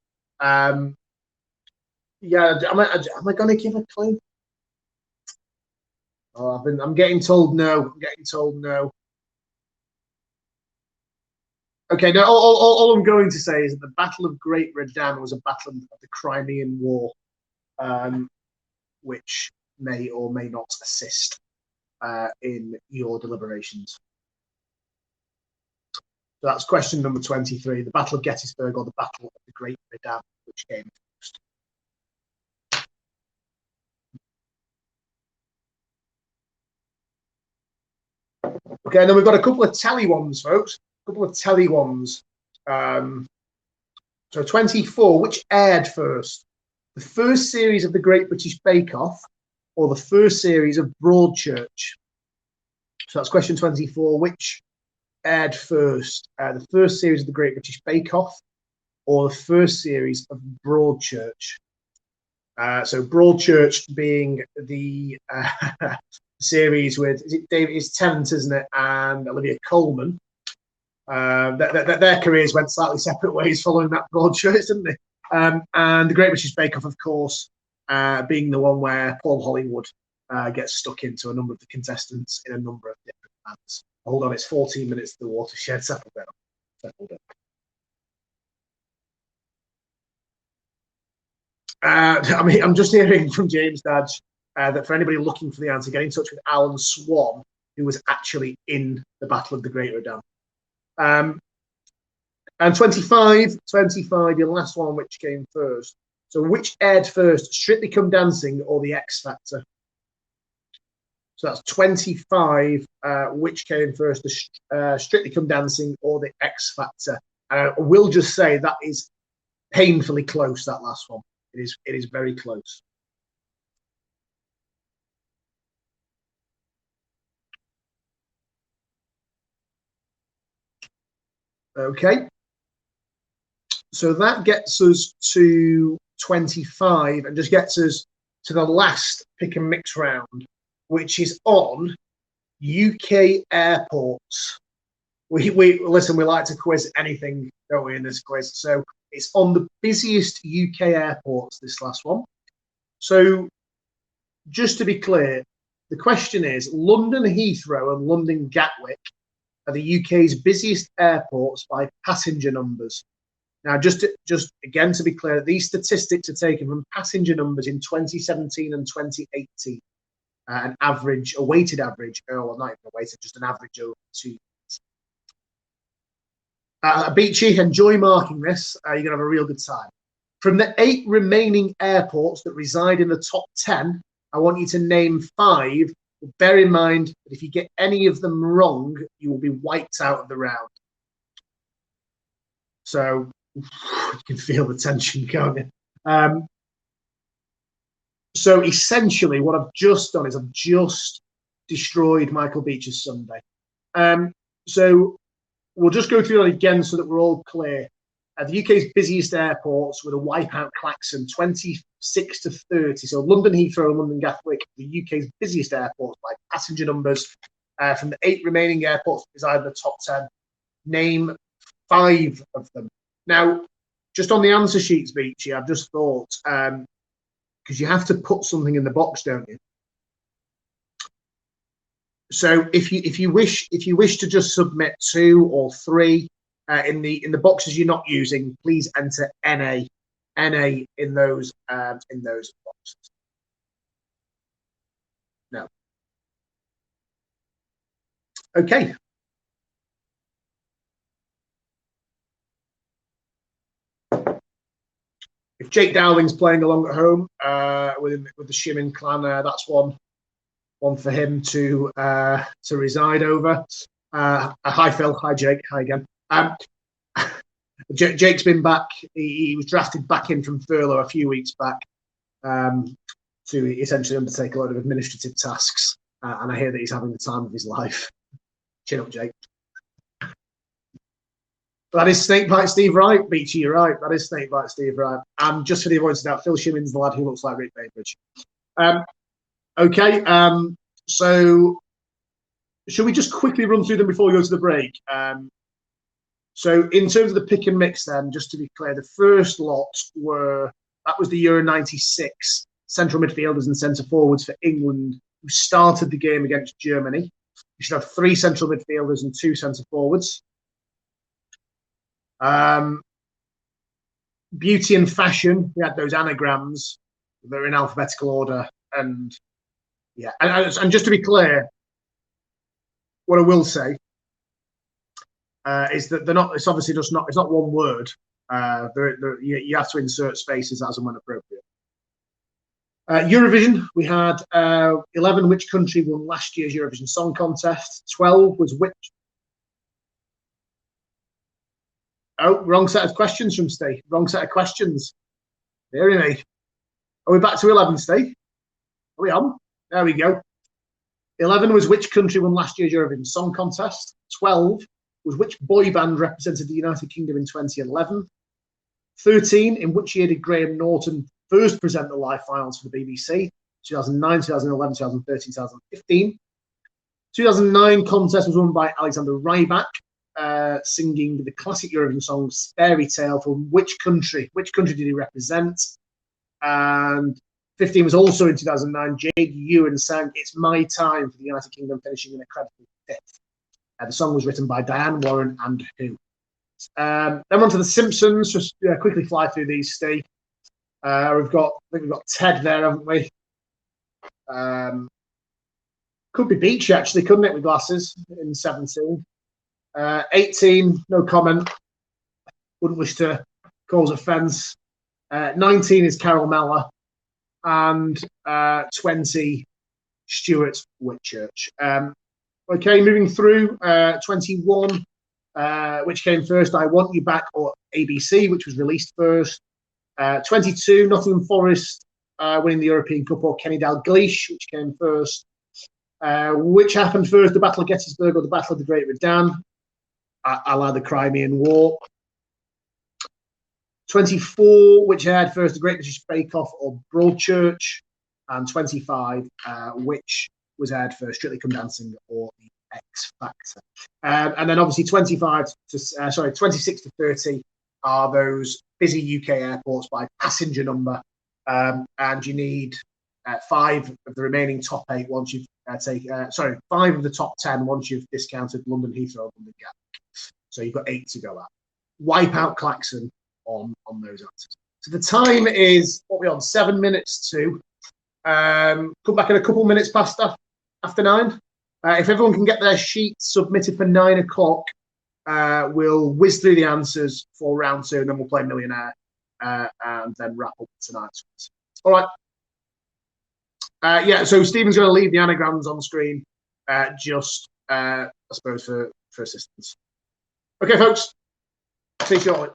yeah, am I going to give a clue? Oh, I'm getting told no. I'm getting told no. Okay, no. All I'm going to say is that the Battle of Great Redan was a battle of the Crimean War, which may or may not assist in your deliberations. So that's question number 23: the Battle of Gettysburg or the Battle of the Great Redan, which came first? Okay, and then we've got a couple of telly ones, folks. A couple of telly ones. So 24, which aired first? The first series of the Great British Bake Off or the first series of Broadchurch? So that's question 24. Which aired first? The first series of the Great British Bake Off or the first series of Broadchurch? So Broadchurch being the series with, is it David? It's Tennant, isn't it? And Olivia Colman. Their careers went slightly separate ways following that Broadchurch, didn't they? And the Great British Bake Off, of course, being the one where Paul Hollywood gets stuck into a number of the contestants in a number of different bands. Hold on, it's 14 minutes to the watershed. Settle down. Settle down. I'm just hearing from James Dadge that for anybody looking for the answer, get in touch with Alan Swan, who was actually in the Battle of the Great Redan. And 25, your last one, which came first. So which aired first, Strictly Come Dancing or The X Factor? So that's 25, which came first, the Strictly Come Dancing or The X Factor? I will just say that is painfully close, that last one. It is very close. Okay. So that gets us to 25 and just gets us to the last pick and mix round, which is on UK airports. We listen, we like to quiz anything, don't we, in this quiz? So it's on the busiest UK airports, this last one. So just to be clear, the question is, London Heathrow and London Gatwick are the UK's busiest airports by passenger numbers. Now, just again to be clear, these statistics are taken from passenger numbers in 2017 and 2018. An average, a weighted average, or not even a weighted, just an average over 2 years. Beachy, enjoy marking this. You're going to have a real good time. From the 8 remaining airports that reside in the top 10, I want you to name 5. Bear in mind that if you get any of them wrong, you will be wiped out of the round. So you can feel the tension, can't you? So essentially, what I've just done is I've just destroyed Michael Beach's Sunday. So we'll just go through that again so that we're all clear. The UK's busiest airports with a wipeout klaxon, 26 to 30. So London Heathrow and London Gatwick, the UK's busiest airports by passenger numbers. From the 8 remaining airports that reside in the top 10, name 5 of them. Now, just on the answer sheets, Beachy, I've just thought, because you have to put something in the box, don't you? So if you wish to just submit 2 or 3 in the boxes you're not using, please enter NA in those boxes. No. Okay. If Jake Dowling's playing along at home with the Shimin clan, that's one for him to reside over. Hi, Phil. Hi, Jake. Hi again. Jake's been back. He was drafted back in from furlough a few weeks back to essentially undertake a lot of administrative tasks. And I hear that he's having the time of his life. Chin up, Jake. That is Snakebite Steve Wright. Beachy, you're right. That is Snakebite Steve Wright. And just for the avoidance of doubt, Phil Shimon's the lad who looks like Rick Bainbridge. Okay. So should we just quickly run through them before we go to the break? So in terms of the pick and mix then, just to be clear, the first lot that was the Euro 96 central midfielders and centre forwards for England who started the game against Germany. You should have 3 central midfielders and 2 centre forwards. Beauty and fashion, we had those anagrams. They're in alphabetical order. And yeah, and just to be clear, what I will say is that they're not. It's obviously just not. It's not one word. You have to insert spaces as and when appropriate. Eurovision, we had 11. Which country won last year's Eurovision Song Contest? 12 was which? Oh, wrong set of questions from Steve. Wrong set of questions. Deary me. Are we back to 11, Steve? Are we on? There we go. 11 was which country won last year's Eurovision Song Contest. 12 was which boy band represented the United Kingdom in 2011. 13, in which year did Graham Norton first present the live finals for the BBC? 2009, 2011, 2013, 2015. 2009 contest was won by Alexander Rybak, singing the classic Eurovision song Fairy Tale from which country? Which country did he represent? And 15 was also in 2009. Jade Ewan sang It's My Time for the United Kingdom, finishing in a credible 5th. The song was written by Diane Warren and who? Then on to The Simpsons. Just quickly fly through these, Steve. I think we've got Ted there, haven't we? Could be Beachy, actually, couldn't it, with glasses in 17. 18, no comment. Wouldn't wish to cause offence. 19 is Carol Meller. And 20, Stuart Whitchurch. Okay, moving through. 21, which came first, I Want You Back, or ABC, which was released first. 22, Nottingham Forest winning the European Cup, or Kenny Dalglish, which came first. Which happened first, the Battle of Gettysburg or the Battle of the Great Redan, a la the Crimean War. 24, which aired first, the Great British Bake Off or Broadchurch. And 25, which was aired first, Strictly Come Dancing or the X Factor. And then obviously 26 to 30 are those busy UK airports by passenger number. And you need 5 of the remaining top 8 once you've 5 of the top 10 once you've discounted London Heathrow and London Gatwick. So you've got 8 to go at. Wipe out Claxon on those answers. So the time is, what are we on, 7 minutes to. Come back in a couple minutes past after 9. If everyone can get their sheets submitted for 9 o'clock, we'll whiz through the answers for round 2, and then we'll play Millionaire and then wrap up tonight's ones. All right. So Stephen's going to leave the anagrams on screen, I suppose, for assistance. Okay, folks. See you shortly.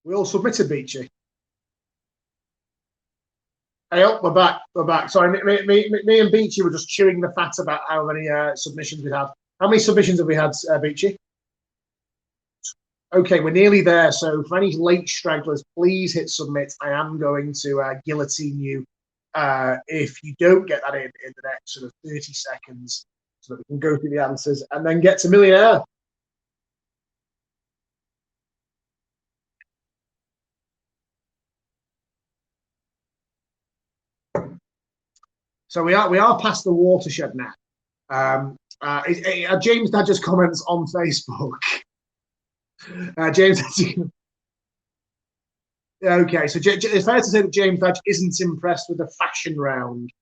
We all submitted, Beachy. Hey, up, we're back. We're back. Sorry, me and Beachy were just chewing the fat about how many submissions we had. How many submissions have we had, Beachy? Okay, we're nearly there. So for any late stragglers, please hit submit. I am going to guillotine you if you don't get that in the next sort of 30 seconds so that we can go through the answers and then get to millionaire. So we are past the watershed now. James Dad just comments on Facebook. James, okay, so it's fair to say that James Dad isn't impressed with the fashion round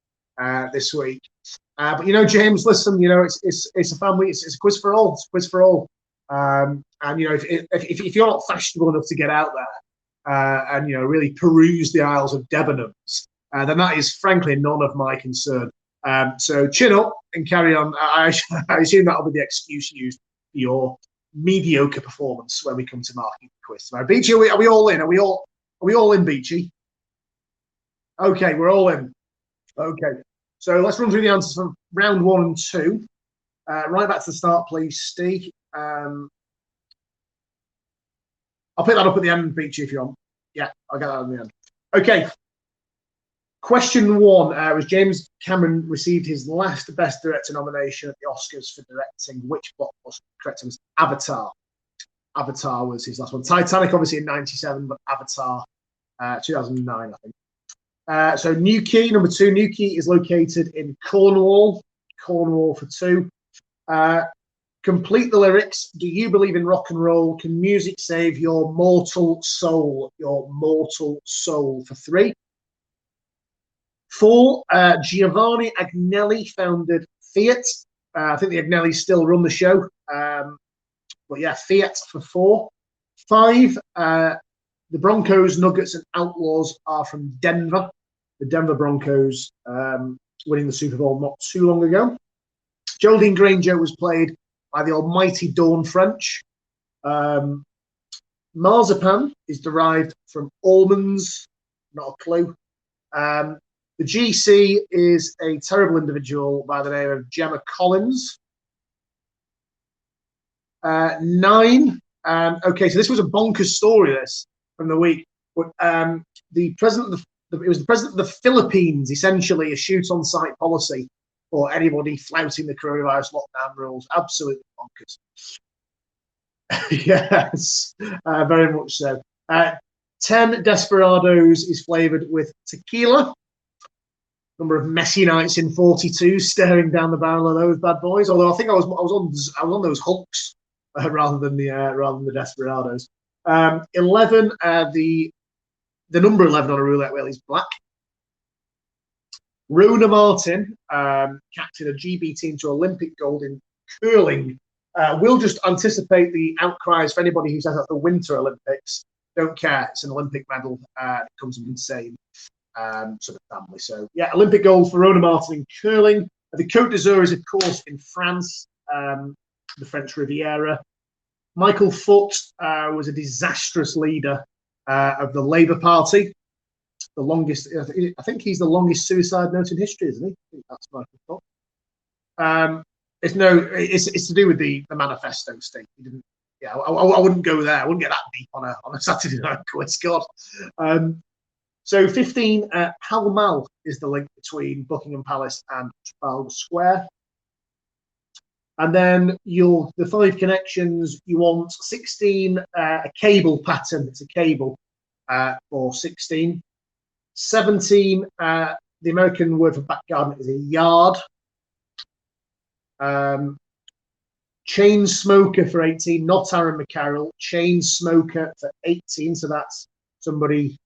this week. But you know, James, listen, you know, it's a family, it's a quiz for all, it's a quiz for all. And you know, if you're not fashionable enough to get out there and you know really peruse the aisles of Debenhams, then that is frankly none of my concern. So chin up and carry on. I assume that'll be the excuse used for your mediocre performance when we come to marking the quiz. Right, Beachy, are we all in? Are we all in, Beachy? Okay, we're all in. Okay, so let's run through the answers from round 1 and 2. Right back to the start, please, Steve. I'll pick that up at the end, Beachy, if you want. Yeah, I'll get that at the end. Okay. Question 1 was James Cameron received his last Best Director nomination at the Oscars for directing which blockbuster? Correct, it was Avatar. Avatar was his last one. Titanic, obviously, in '97, but Avatar, 2009, I think. So Newquay, number 2. Newquay is located in Cornwall. Cornwall for 2. Complete the lyrics. Do you believe in rock and roll? Can music save your mortal soul? Your mortal soul for 3. 4, Giovanni Agnelli founded Fiat. I think the Agnellis still run the show. But yeah, Fiat for 4. 5, the Broncos, Nuggets, and Outlaws are from Denver. The Denver Broncos winning the Super Bowl not too long ago. Geraldine Granger was played by the almighty Dawn French. Marzipan is derived from almonds. Not a clue. The GC is a terrible individual by the name of Gemma Collins. 9. Okay, so this was a bonkers story, this, from the week. But the president of it was the president of the Philippines, essentially, a shoot-on-sight policy for anybody flouting the coronavirus lockdown rules. Absolutely bonkers. Yes, very much so. 10 Desperados is flavoured with tequila. Number of messy nights in 42 staring down the barrel of those bad boys. Although I think I was on those Hulks rather than the Desperados. 11, the number 11 on a roulette wheel is black. Rona Martin captained a GB team to Olympic gold in curling. We'll just anticipate the outcries for anybody who says that's the Winter Olympics. Don't care. It's an Olympic medal. It comes from the same sort of family. So yeah, Olympic gold for Rona Martin in curling. The Côte d'Azur is of course in France, the French Riviera. Michael Foot was a disastrous leader of the Labour Party. The longest, I think he's the longest suicide note in history, isn't he? I think that's Michael Foot. It's to do with the manifesto state. He didn't. Yeah, I wouldn't go there. I wouldn't get that deep on a Saturday night quiz. God. So 15, Pall Mall is the link between Buckingham Palace and Trafalgar Square. And then the 5 connections, you want 16, a cable pattern. It's a cable for 16. 17, the American word for back garden is a yard. Chain smoker for 18, not Aaron McCarroll. Chain smoker for 18, so that's somebody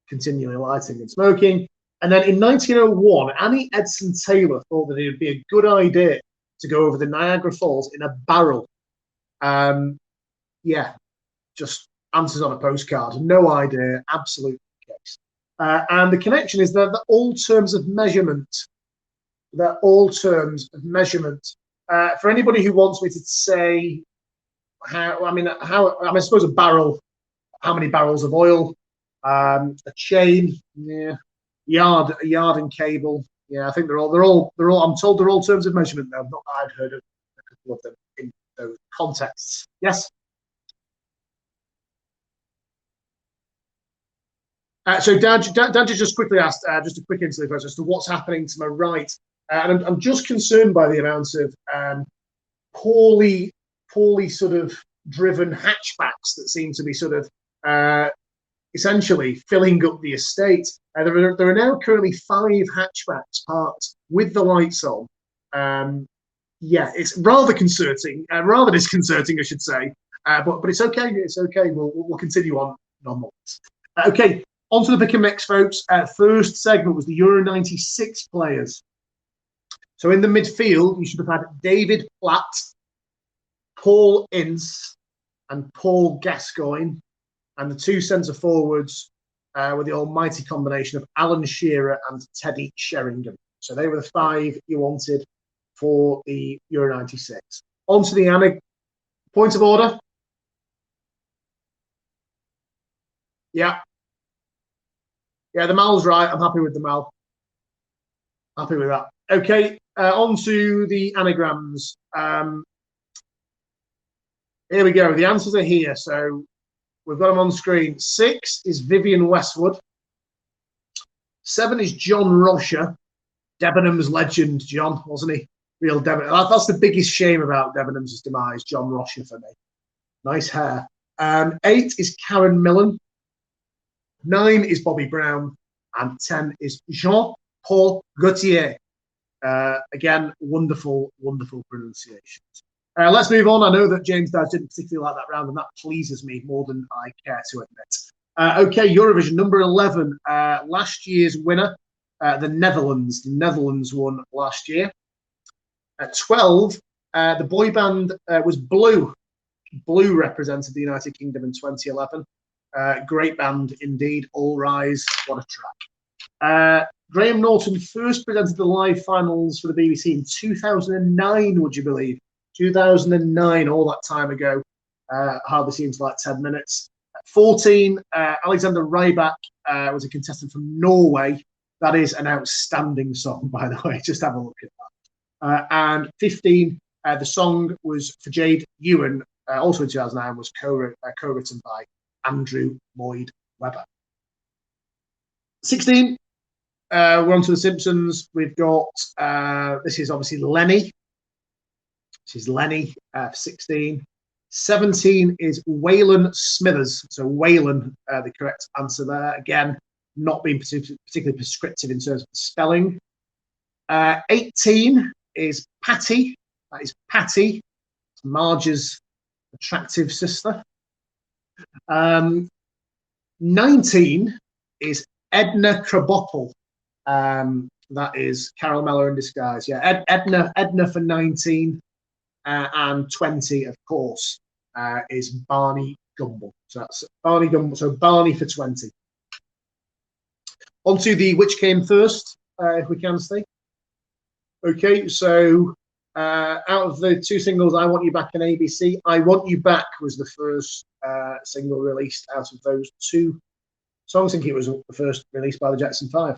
continually lighting and smoking. And then in 1901, Annie Edson Taylor thought that it would be a good idea to go over the Niagara Falls in a barrel. Yeah, just answers on a postcard. No idea, absolute case. And the connection is that all terms of measurement. They're all terms of measurement. For anybody who wants me to say I suppose a barrel how many barrels of oil, a chain, yeah, a yard and cable. Yeah, I think they're all. I'm told they're all terms of measurement though. Not that I've heard of a couple of them in those contexts. Yes. So Dan just quickly asked, just a quick intro as to what's happening to my right, and I'm just concerned by the amount of poorly sort of driven hatchbacks that seem to be sort of essentially filling up the estate. There are now currently 5 hatchbacks parked with the lights on. Yeah, it's rather disconcerting, I should say. But it's okay. It's okay. We'll continue on nonetheless. Okay, on to the pick and mix, folks. First segment was the Euro 96 players. So in the midfield, you should have had David Platt, Paul Ince, and Paul Gascoigne. And the 2 centre forwards were the almighty combination of Alan Shearer and Teddy Sheringham. So they were the 5 you wanted for the Euro 96. On to the point of order. Yeah. Yeah, the Mal's right. I'm happy with the Mal. Happy with that. Okay, on to the anagrams. Here we go. The answers are here. So we've got them on screen. 6 is Vivian Westwood. 7 is John Rocher. Debenham's legend, John, wasn't he? Real Debenham. That's the biggest shame about Debenham's demise, John Rocher for me. Nice hair. 8 is Karen Millen. 9 is Bobby Brown. And 10 is Jean-Paul Gaultier. Again, wonderful, wonderful pronunciations. Let's move on. I know that James Dodge didn't particularly like that round, and that pleases me more than I care to admit. Okay, Eurovision, number 11. Last year's winner, the Netherlands. The Netherlands won last year. At 12, the boy band was Blue. Blue represented the United Kingdom in 2011. Great band indeed. All Rise. What a track. Graham Norton first presented the live finals for the BBC in 2009, would you believe? 2009, all that time ago. Hardly seems like 10 minutes. 14, Alexander Rybak was a contestant from Norway. That is an outstanding song, by the way. Just have a look at that. And 15, the song was for Jade Ewan, also in 2009, was co-written by Andrew Lloyd Webber. 16, we're on to The Simpsons. We've got, this is obviously Lenny. This is Lenny, 16. 17 is Waylon Smithers. So Waylon, the correct answer there. Again, not being particularly prescriptive in terms of the spelling. 18 is Patty. That is Patty. It's Marge's attractive sister. 19 is Edna Krabappel. That is Carol Mellor in disguise. Yeah, Edna for 19. And 20, of course, is Barney Gumble. So that's Barney Gumble. So Barney for 20. On to the which came first, if we can stay. Okay, so out of the 2 singles, I Want You Back and ABC, I Want You Back was the first single released out of those 2 songs. I think it was the first released by the Jackson 5.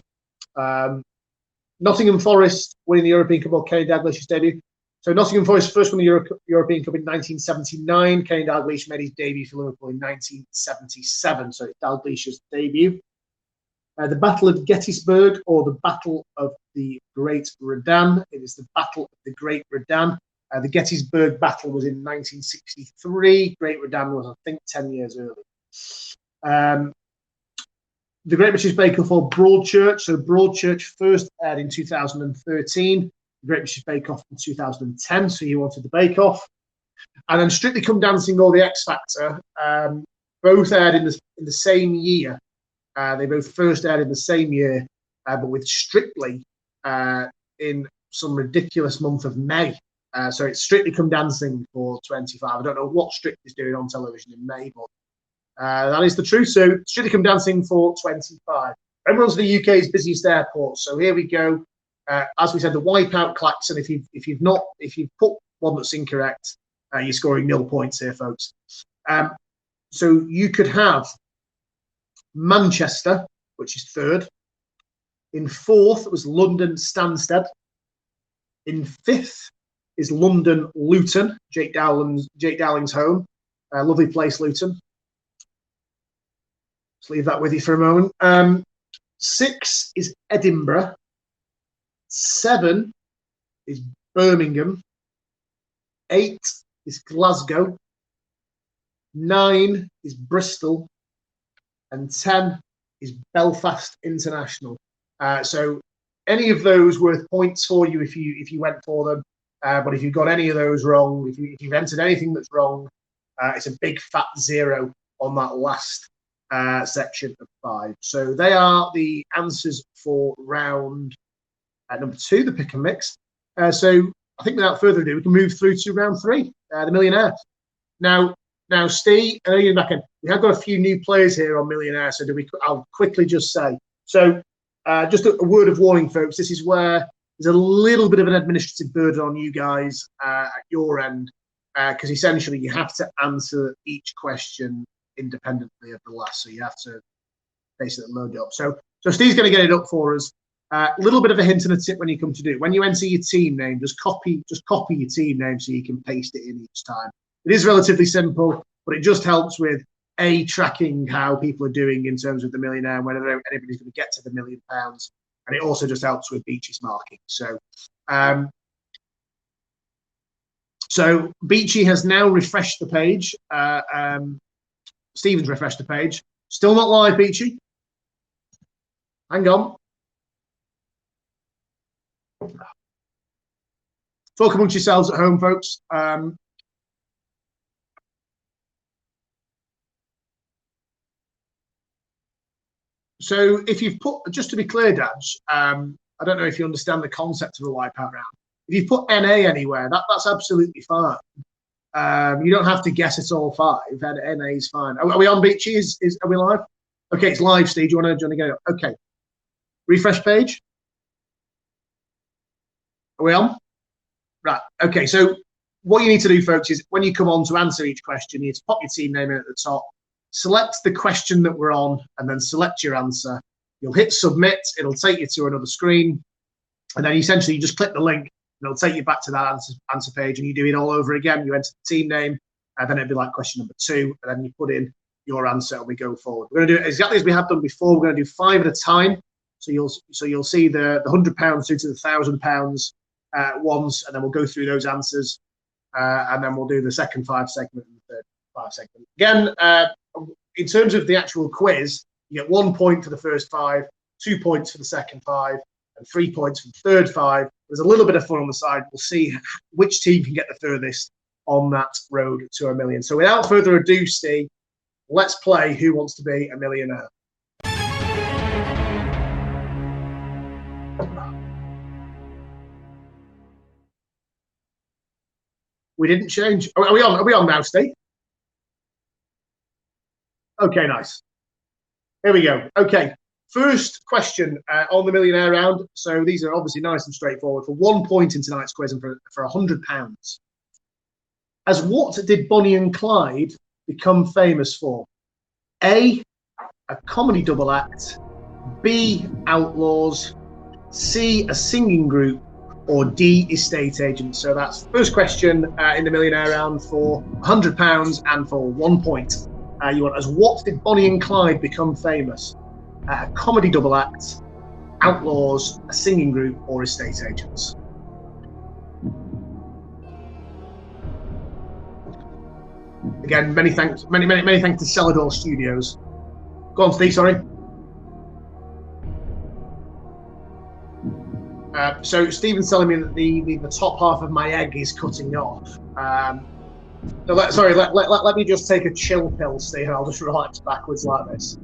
Nottingham Forest winning the European Cup, or Kenny Dalglish's debut. So Nottingham Forest first won the European Cup in 1979. Kenny Dalglish made his debut for Liverpool in 1977. So it's Dalglish's debut. The Battle of Gettysburg, or the Battle of the Great Redan. It is the Battle of the Great Redan. The Gettysburg Battle was in 1963. Great Redan was, I think, 10 years early. The Great British Bake Off, or Broadchurch. So Broadchurch first aired in 2013. The Great British Bake Off in 2010. So you wanted the Bake Off. And then Strictly Come Dancing or the X Factor, both aired in the same year. They both first aired in the same year, but with Strictly in some ridiculous month of May. So it's Strictly Come Dancing for 25. I don't know what Strictly is doing on television in May, but that is the truth. So Strictly Come Dancing for 25. Everyone's the UK's busiest airport. So here we go. As we said, the wipeout klaxon. If you've put one that's incorrect, you're scoring 0 points here, folks. So you could have Manchester, which is third. In fourth was London Stansted. In fifth is London Luton, Jake Dowling's home. Lovely place, Luton. Let's leave that with you for a moment. 6 is Edinburgh. 7 is Birmingham. 8 is Glasgow. 9 is Bristol. And 10 is Belfast International. So any of those worth points for you if you went for them. But if you've got any of those wrong, if you've entered anything that's wrong, it's a big fat 0 on that last section of 5. So they are the answers for round number 2, the pick and mix. So I think without further ado, we can move through to round 3, the Millionaire. Now, Steve, I know you're back in. We have got a few new players here on Millionaire, so I'll quickly just say. So just a word of warning, folks. This is where there's a little bit of an administrative burden on you guys at your end, because essentially you have to answer each question independently of the last. So you have to basically load it up. So Steve's going to get it up for us. A little bit of a hint and a tip when you come to do it. When you enter your team name, just copy your team name so you can paste it in each time. It is relatively simple, but it just helps with tracking how people are doing in terms of the Millionaire and whether anybody's going to get to the £1 million. And it also just helps with Beachy's marking. So Beachy has now refreshed the page. Stephen's refreshed the page. Still not live, Beachy. Hang on. Talk amongst yourselves at home, folks. So if you've put, just to be clear, Daj, I don't know if you understand the concept of a wipeout round. If you've put NA anywhere, that's absolutely fine. You don't have to guess it's all 5. NA is fine. Are we on, Beachy? Are we live? Okay, it's live, Steve. Do you want to get it? Okay. Refresh page. Are we on? Right. Okay. So what you need to do, folks, is when you come on to answer each question, you need to pop your team name in at the top, select the question that we're on, and then select your answer. You'll hit submit. It'll take you to another screen. And then essentially you just click the link and it'll take you back to that answer page, and you do it all over again. You enter the team name, and then it'll be like question number 2, and then you put in your answer and we go forward. We're going to do it exactly as we have done before. We're going to do 5 at a time. So you'll see the £100 through to the £1,000 once, and then we'll go through those answers, and then we'll do the second 5 segment and the third 5 segment. Again, in terms of the actual quiz, you get 1 point for the first 5, 2 points for the second 5, and 3 points for the third 5. There's a little bit of fun on the side. We'll see which team can get the furthest on that road to $1 million. So without further ado, Steve, let's play Who Wants to Be a Millionaire? We didn't change. Are we on? Are we on now, Steve? Okay, nice. Here we go. Okay, first question on the Millionaire round. So these are obviously nice and straightforward. For 1 point in tonight's quiz and for £100. As what did Bonnie and Clyde become famous for? A comedy double act. B, outlaws. C, a singing group. Or D, estate agents. So that's the first question in the Millionaire round for £100 and for 1 point. You want, as what did Bonnie and Clyde become famous? A comedy double act, outlaws, a singing group, or estate agents? Again, many thanks to Celador Studios. Go on, Steve, sorry. So Stephen's telling me that the top half of my egg is cutting off. So let me just take a chill pill, Steve. I'll just relax backwards like this.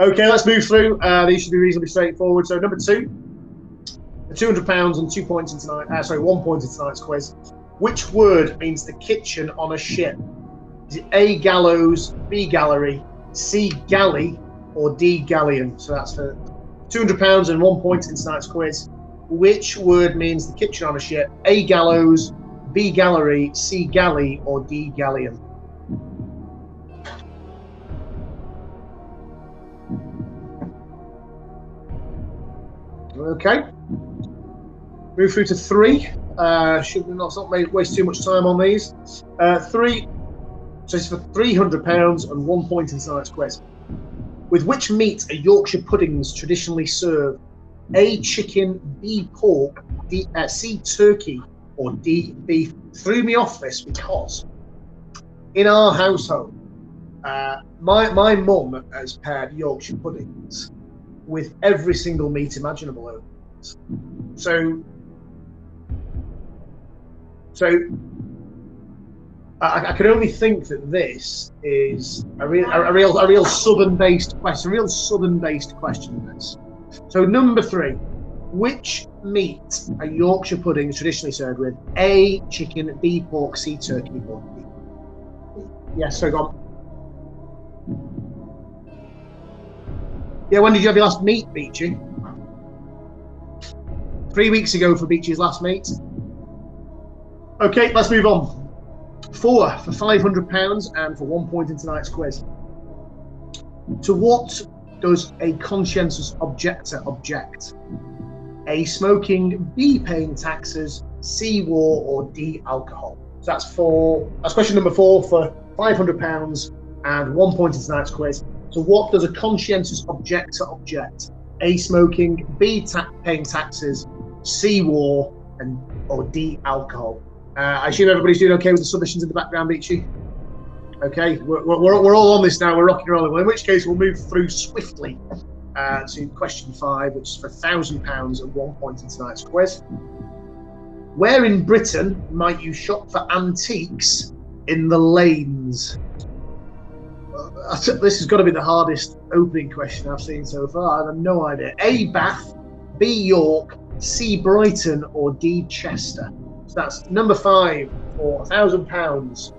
Okay, let's move through. These should be reasonably straightforward. So number 2, £200 and 2 points in tonight. 1 point in tonight's quiz. Which word means the kitchen on a ship? Is it A, gallows, B, gallery, C, galley, or D, galleon? So that's for £200 and 1 point in tonight's quiz. Which word means the kitchen on a ship? A, gallows, B, gallery, C, galley, or D, galleon? Okay. Move through to 3. Should we not waste too much time on these? 3. So it's for £300 and 1 point in tonight's quiz. With which meat are Yorkshire puddings traditionally served? A, chicken, B, pork, C, turkey, or D, beef? Threw me off this because in our household, my mum has paired Yorkshire puddings with every single meat imaginable over it. So I can only think that this is a real southern-based question. A real southern-based question. This. So number 3, which meat are Yorkshire puddings traditionally served with? A, chicken, B, pork, C, turkey, or D? Yes, so go on. Yeah, when did you have your last meat, Beachy? 3 weeks ago for Beachy's last meat. Okay, let's move on. 4 for £500 and for 1 point in tonight's quiz. To what does a conscientious objector object? A, smoking, B, paying taxes, C, war, or D, alcohol? So that's question number 4 for £500 and 1 point in tonight's quiz. So what does a conscientious objector object? A, smoking, B, paying taxes, C, war, or D, alcohol? I assume everybody's doing okay with the submissions in the background, Beachy? Okay, we're all on this now. We're rocking and rolling. Well, in which case, we'll move through swiftly to question 5, which is for £1,000 and 1 point in tonight's quiz. Where in Britain might you shop for antiques in the lanes? This has got to be the hardest opening question I've seen so far. I have no idea. A, Bath, B, York, C, Brighton, or D, Chester? So that's number 5 for £1,000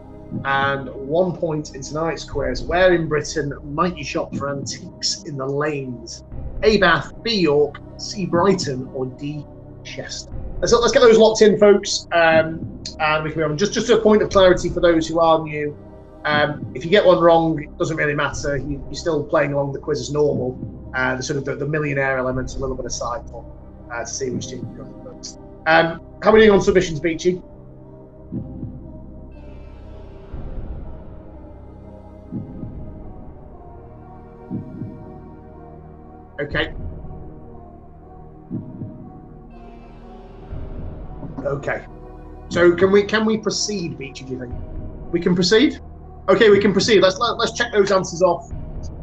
and 1 point in tonight's quiz. Where in Britain might you shop for antiques in the lanes? A, Bath, B, York, C, Brighton, or D, Chester? Let's get those locked in, folks, and we can move on. Just a point of clarity for those who are new. If you get one wrong, it doesn't really matter. You're still playing along the quiz as normal. The sort of the millionaire element's a little bit aside for to see which team you go first. How are we doing on submissions, Beachy? Okay. Okay. So can we proceed, Beachy? Do you think we can proceed? Okay, we can proceed. Let's check those answers off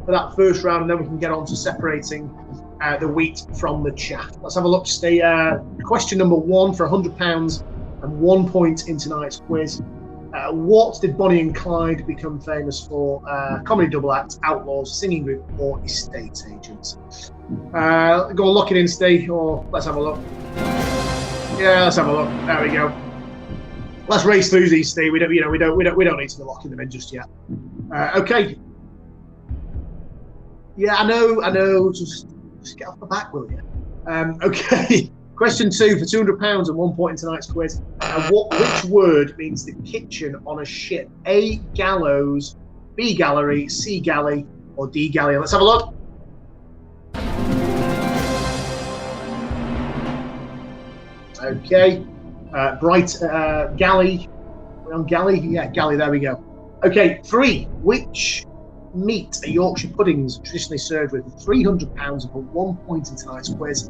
for that first round, and then we can get on to separating the wheat from the chaff. Let's have a look. Stay. Question number 1 for £100 and 1 point in tonight's quiz. What did Bonnie and Clyde become famous for? Comedy double act, outlaws, singing group, or estate agents? Go on, lock it in, Steve, or let's have a look. Yeah, let's have a look. There we go. Let's race through these, Steve. We don't need to be locking them in just yet. Okay. Yeah, I know. Just get off the back, will you? Okay. Question 2 for £200 and 1 point in tonight's quiz. Which word means the kitchen on a ship? A, gallows, B, gallery, C, galley, or D, galleon? Let's have a look. Okay. Galley. We're on galley? Yeah, galley. There we go. Okay. 3. Which meat are Yorkshire puddings traditionally served with? £300 and for 1 point in tonight's quiz.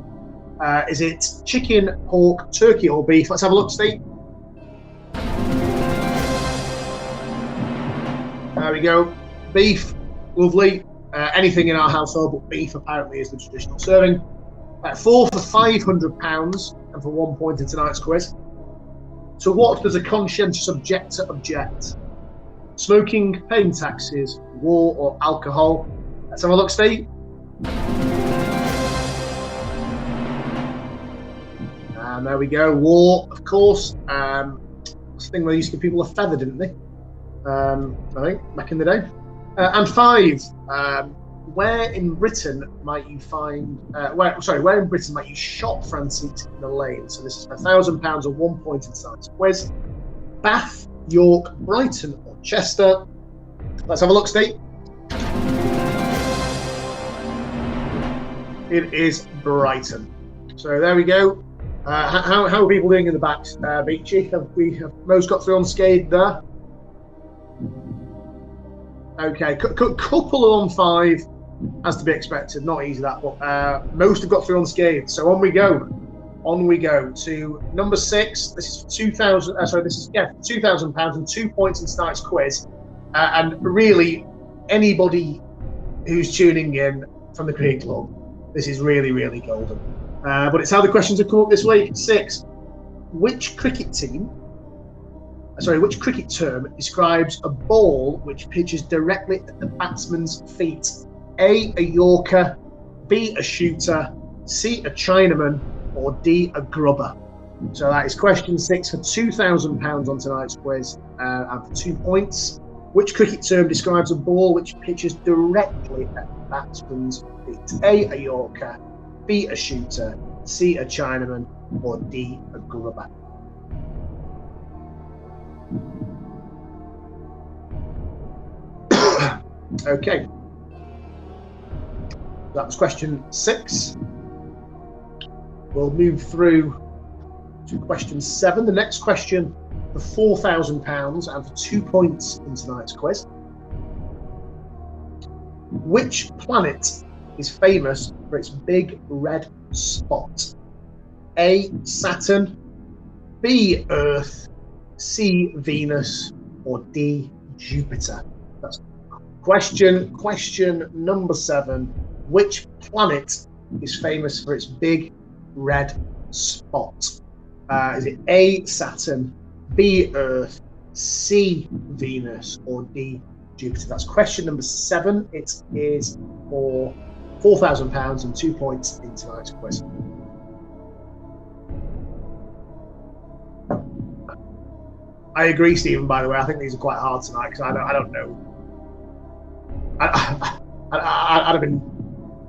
Is it chicken, pork, turkey, or beef? Let's have a look, Steve. There we go. Beef. Lovely. Anything in our household but beef apparently is the traditional serving. 4 for £500 and for 1 point in tonight's quiz. So what does a conscientious objector object? Smoking, paying taxes, war, or alcohol? Let's have a look, Steve. And there we go. War, of course. That's the thing where they used to give people a feather, didn't they? I think, back in the day. And 5. Where in Britain might you find? Where in Britain might you shop for antiques in the lane? So this is for £1,000 and 1 point in tonight's quiz. Bath, York, Brighton, or Chester? Let's have a look, Steve. It is Brighton. So there we go. How are people doing in the back, Beachy? Have most got through unscathed there? Okay, couple on 5, as to be expected. Not easy that, but most have got through unscathed. So on we go. On we go to number 6. This is for £2,000. Sorry, this is £2,000 and 2 points in tonight's quiz. And really, anybody who's tuning in from the cricket club, this is really, really golden. But it's how the questions have come up this week. 6. Which cricket term describes a ball which pitches directly at the batsman's feet? A Yorker, B, a shooter, C, a Chinaman, or D, a grubber? So that is question 6 for £2,000 on tonight's quiz, and for 2 points. Which cricket term describes a ball which pitches directly at the batsman's feet? A Yorker, B, a shooter, C, a Chinaman, or D, a grubber? Okay, that was question 6. We'll move through to question 7. The next question for £4,000 and for 2 points in tonight's quiz. Which planet is famous for its big red spot? A, Saturn, B, Earth, C, Venus, or D, Jupiter? That's question number 7. Which planet is famous for its big red spot? Is it A, Saturn, B, Earth, C, Venus, or D, Jupiter? That's question number 7. It is for £4,000 and 2 points in tonight's quiz. I agree, Stephen, by the way. I think these are quite hard tonight because I don't know. I'd have been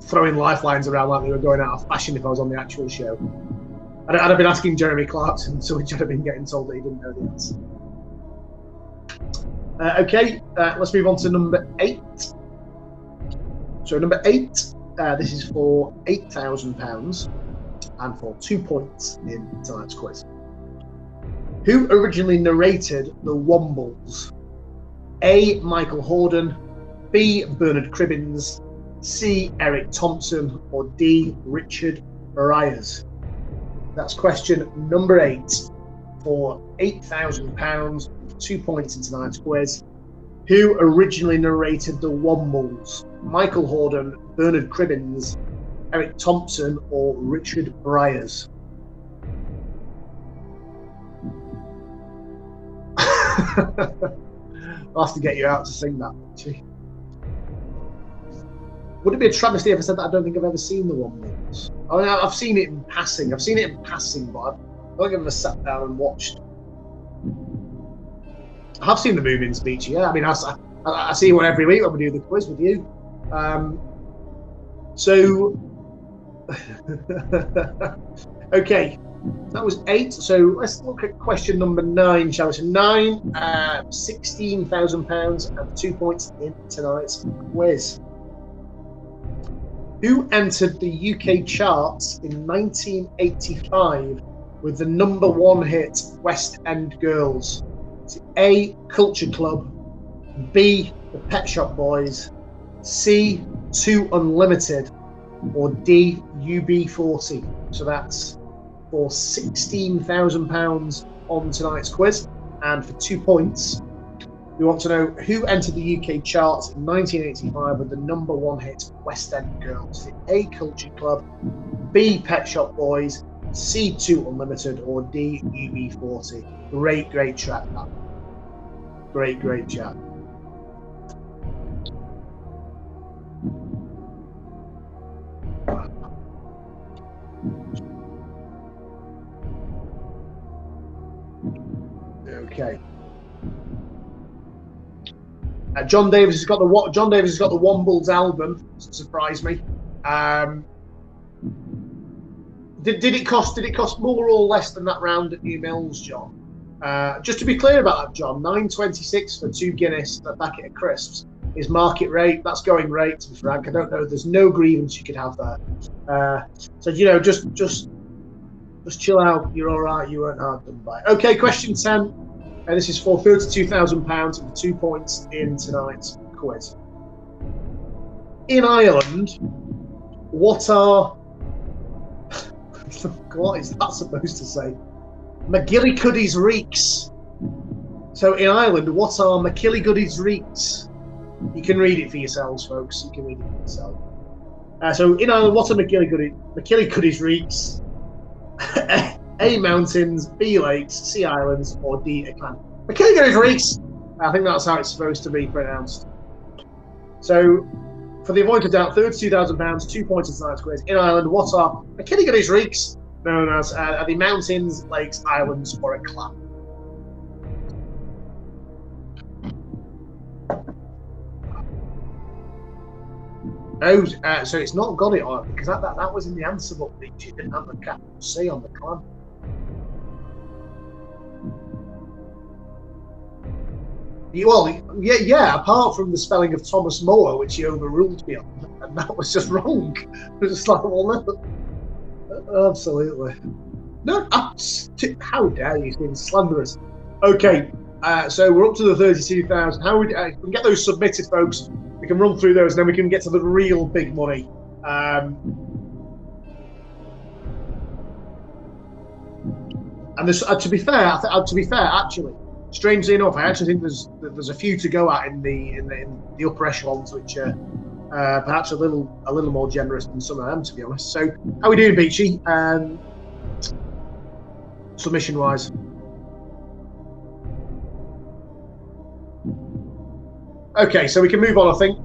throwing lifelines around like they were going out of fashion if I was on the actual show. I'd have been asking Jeremy Clarkson, so which I'd have been getting told that he didn't know the answer. Okay, let's move on to number 8. So number 8, this is for £8,000 and for 2 points in tonight's quiz. Who originally narrated the Wombles? A, Michael Hordern, B, Bernard Cribbins, C, Eric Thompson, or D, Richard Briers? That's question number 8 for £8,000, 2 points in tonight's quiz. Who originally narrated the Wombles? Michael Hordern, Bernard Cribbins, Eric Thompson, or Richard Briers? I'll have to get you out to sing that. Would it be a travesty if I said that I don't think I've ever seen the Wombles? I mean, I've seen it in passing. But I don't think I've ever sat down and watched. I have seen the movie in Speech, yeah. I mean, I see one every week when we do the quiz with you. Okay, that was 8. So let's look at question number 9, shall we? So 9, £16,000 and 2 points in tonight's quiz. Who entered the UK charts in 1985 with the number 1 hit West End Girls? Is it A, Culture Club, B, the Pet Shop Boys, C, 2 Unlimited, or D, UB40? So that's for £16,000 on tonight's quiz. And for 2 points, we want to know who entered the UK charts in 1985 with the number 1 hit West End Girls. Is it A, Culture Club, B, Pet Shop Boys, C, 2 Unlimited, or D, UB40? Great track, that. Great chat. Okay. John Davis has got the Wombles album. Surprised me. Did it cost more or less than that round at New Mills, John? Just to be clear about that, John, $9.26 for 2 Guinness and a packet of crisps is market rate. That's going rate, to be frank. I don't know. There's no grievance you could have there. So just Just chill out. You're all right. You weren't hard done by. Okay, question 10. And this is for £32,000 and 2 points in tonight's quiz. In Ireland, what is that supposed to say? McGillicuddy's reeks. So in Ireland, what are McGillicuddy's reeks? You can read it for yourselves, folks. You can read it for yourselves. So in Ireland, what are McGillicuddy's reeks? A, mountains, B, lakes, C, islands, or D, a clan. McGillicuddy's reeks. I think that's how it's supposed to be pronounced. So, for the avoidance of doubt, £32,000, 2 points in tonight's quiz. In Ireland, what are McGillicuddy's reeks known as? Are they mountains, lakes, islands, or a clan? Oh, so it's not got it on because that was in the answer book. She didn't have the capital C on the clan. Well, yeah. Apart from the spelling of Thomas More, which he overruled me on, and that was just wrong. It was just like, well, no, absolutely. No, how dare you? It's been slanderous. Okay, so we're up to the 32,000. How we can get those submitted, folks? We can run through those, and then we can get to the real big money. And this, to be fair, actually, strangely enough, I actually think there's a few to go at in the upper echelons, which are perhaps a little more generous than some of them, to be honest. So, how are we doing, Beachy? Submission wise. Okay, so we can move on, I think.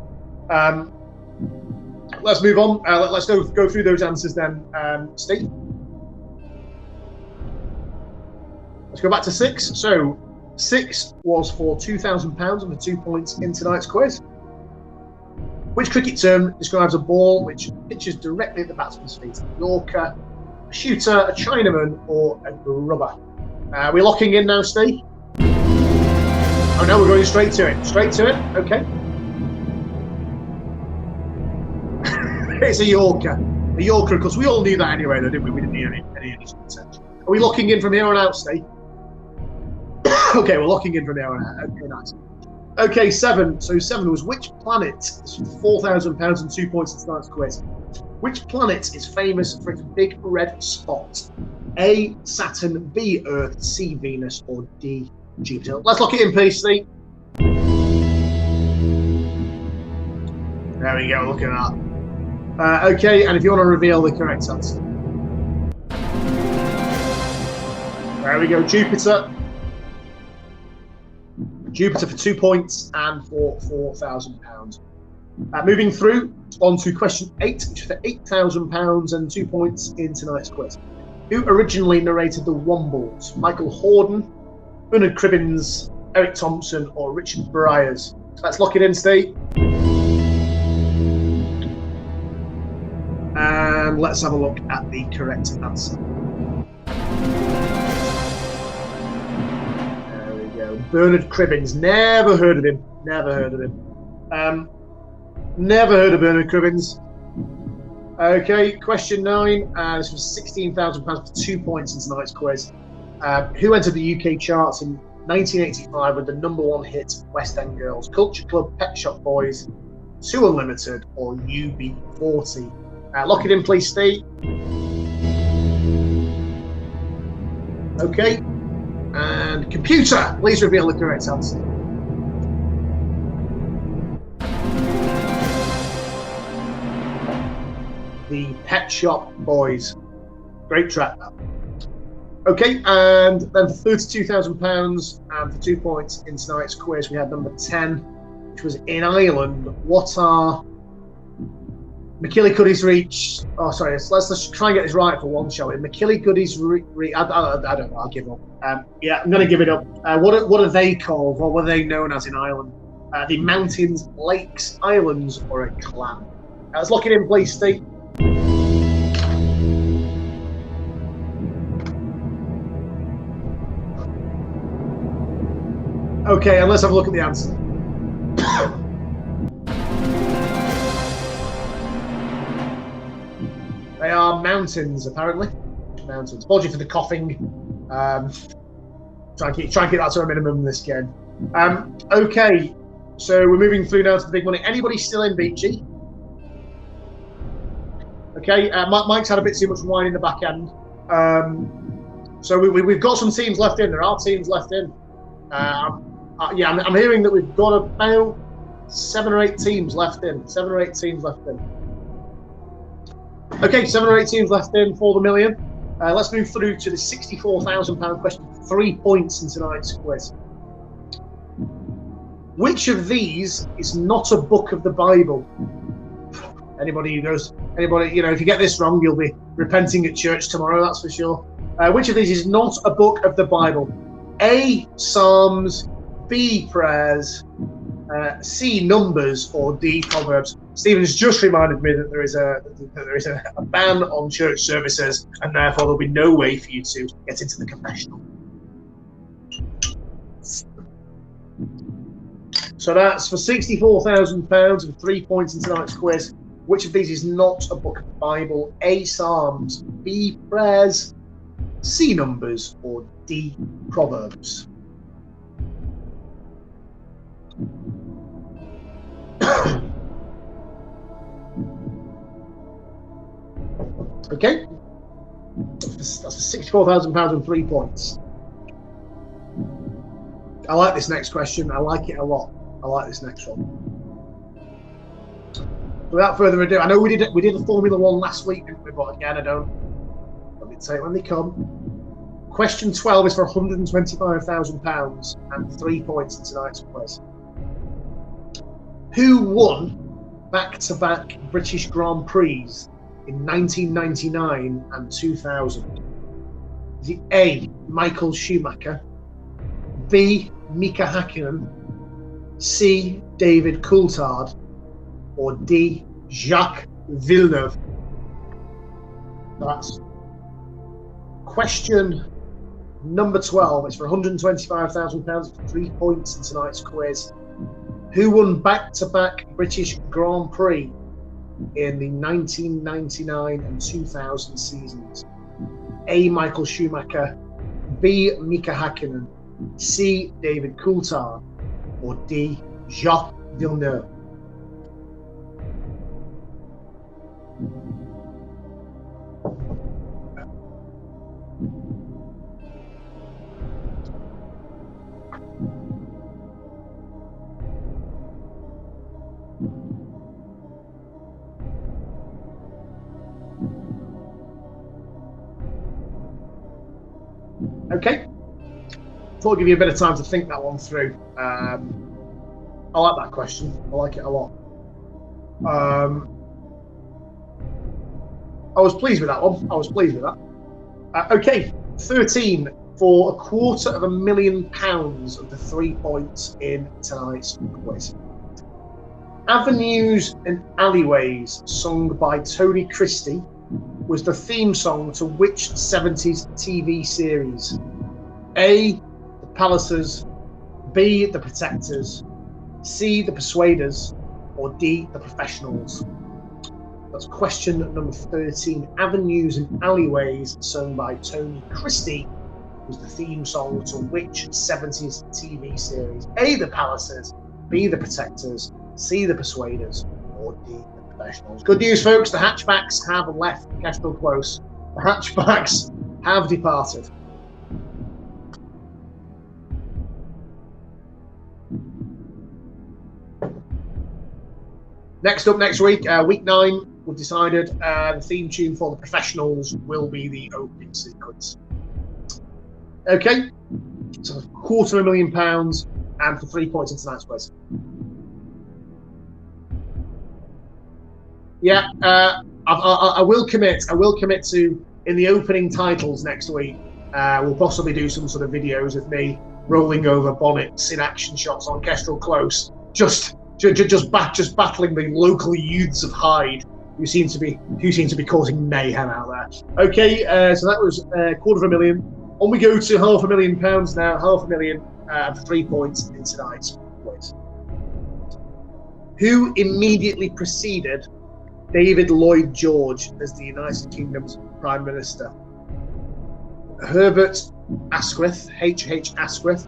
Let's move on. Let's go through those answers then, Steve. Let's go back to 6. So 6 was for £2,000 and for 2 points in tonight's quiz. Which cricket term describes a ball which pitches directly at the batsman's feet? A Yorker, a shooter, a Chinaman, or a grubber? We're locking in now, Steve. Oh no, we're going straight to it. Straight to it. Okay. It's a Yorker. A Yorker, because we all knew that anyway, though, didn't we? We didn't need any additional attention. Are we locking in from here on out, Steve? Okay, we're locking in from here on out. Okay, nice. Okay, 7. So 7 was which planet? This was £4,000 and 2 points in tonight's quiz. Which planet is famous for its big red spot? A, Saturn, B, Earth, C, Venus, or D, Jupiter? Let's lock it in, please, Steve. There we go, look at that. Okay, and if you want to reveal the correct answer. There we go, Jupiter. Jupiter for 2 points and for £4,000. Moving through on to question 8, which is for £8,000 and 2 points in tonight's quiz. Who originally narrated the Wombles? Michael Hordern, Bernard Cribbins, Eric Thompson, or Richard Briers? So let's lock it in, Steve. And let's have a look at the correct answer. There we go. Bernard Cribbins. Never heard of him. Never heard of him. Never heard of Bernard Cribbins. Okay, question 9. This was £16,000 for 2 points in tonight's quiz. Who entered the UK charts in 1985 with the #1 hit West End Girls? Culture Club, Pet Shop Boys, 2 Unlimited, or UB40? Lock it in, please, Steve. Okay. And computer, please reveal the correct answer. The Pet Shop Boys. Great track, that. Okay, and then for £32,000 and for 2 points in tonight's quiz, we had number 10, which was in Ireland. What are McGillicuddy's reach? Oh, sorry. Let's try and get this right for one, shall we? McGillicuddy's reach. I don't know. I'll give up. Yeah, I'm going to give it up. What are they called? What were they known as in Ireland? The mountains, lakes, islands, or a clan? Let's lock it in, please, Steve. Okay, and let's have a look at the answer. They are mountains, apparently. Mountains. Apologies for the coughing. Try and keep that to a minimum in this game. Okay, so we're moving through now to the big money. Anybody still in, Beachy? Okay, Mike's had a bit too much wine in the back end. So we've got some teams left in. There are teams left in. I'm hearing that we've got about 7 or 8 teams left in. 7 or 8 teams left in. Okay, 7 or 8 teams left in for the million. Let's move through to the £64,000 question. 3 points in tonight's quiz. Which of these is not a book of the Bible? Anybody who knows, if you get this wrong, you'll be repenting at church tomorrow, that's for sure. Which of these is not a book of the Bible? A, Psalms, B, Prayers, C, Numbers, or D, Proverbs. Stephen's just reminded me that there is a ban on church services, and therefore there'll be no way for you to get into the confessional. So that's for £64,000 and 3 points in tonight's quiz. Which of these is not a book of the Bible? A, Psalms, B, Prayers, C, Numbers, or D, Proverbs? Okay, that's for £64,000 and 3 points. I like this next question. I like it a lot. I like this next one. Without further ado, I know we did a Formula One last week, didn't we? But again, let me tell you when they come. Question 12 is for £125,000 and 3 points in tonight's quiz. Who won back-to-back British Grand Prix in 1999 and 2000? Is it A, Michael Schumacher, B, Mika Hakkinen, C, David Coulthard, or D, Jacques Villeneuve? That's question number 12. It's for £125,000 for 3 points in tonight's quiz. Who won back-to-back British Grand Prix in the 1999 and 2000 seasons? A, Michael Schumacher, B, Mika Hakkinen, C, David Coulthard, or D, Jacques Villeneuve? Okay, thought I'd give you a bit of time to think that one through. I like that question. I like it a lot. I was pleased with that one. Okay, 13 for £250,000 of the 3 points in tonight's quiz. Avenues and Alleyways, sung by Tony Christie, was the theme song to which 70s TV series? A, The Pallisers, B, The Protectors, C, The Persuaders, or D, The Professionals? That's question number 13. Avenues and Alleyways, sung by Tony Christie, was the theme song to which 70s TV series? A, The Pallisers, B, The Protectors, C, The Persuaders, or D, The Professionals? Good news, folks. The hatchbacks have left Kestrel Close. The hatchbacks have departed. Next up, next week, week 9, we've decided the theme tune for The Professionals will be the opening sequence. Okay, so £250,000 and for 3 points in tonight's quiz. Yeah, I will commit to, in the opening titles next week, we'll possibly do some sort of videos of me rolling over bonnets in action shots on Kestrel Close, just battling the local youths of Hyde who seem to be causing mayhem out there. Okay, so that was £250,000. On we go to £500,000 now. £500,000 for 3 points in tonight's quiz. Who immediately preceded David Lloyd George as the United Kingdom's Prime Minister? Herbert Asquith, H. Asquith,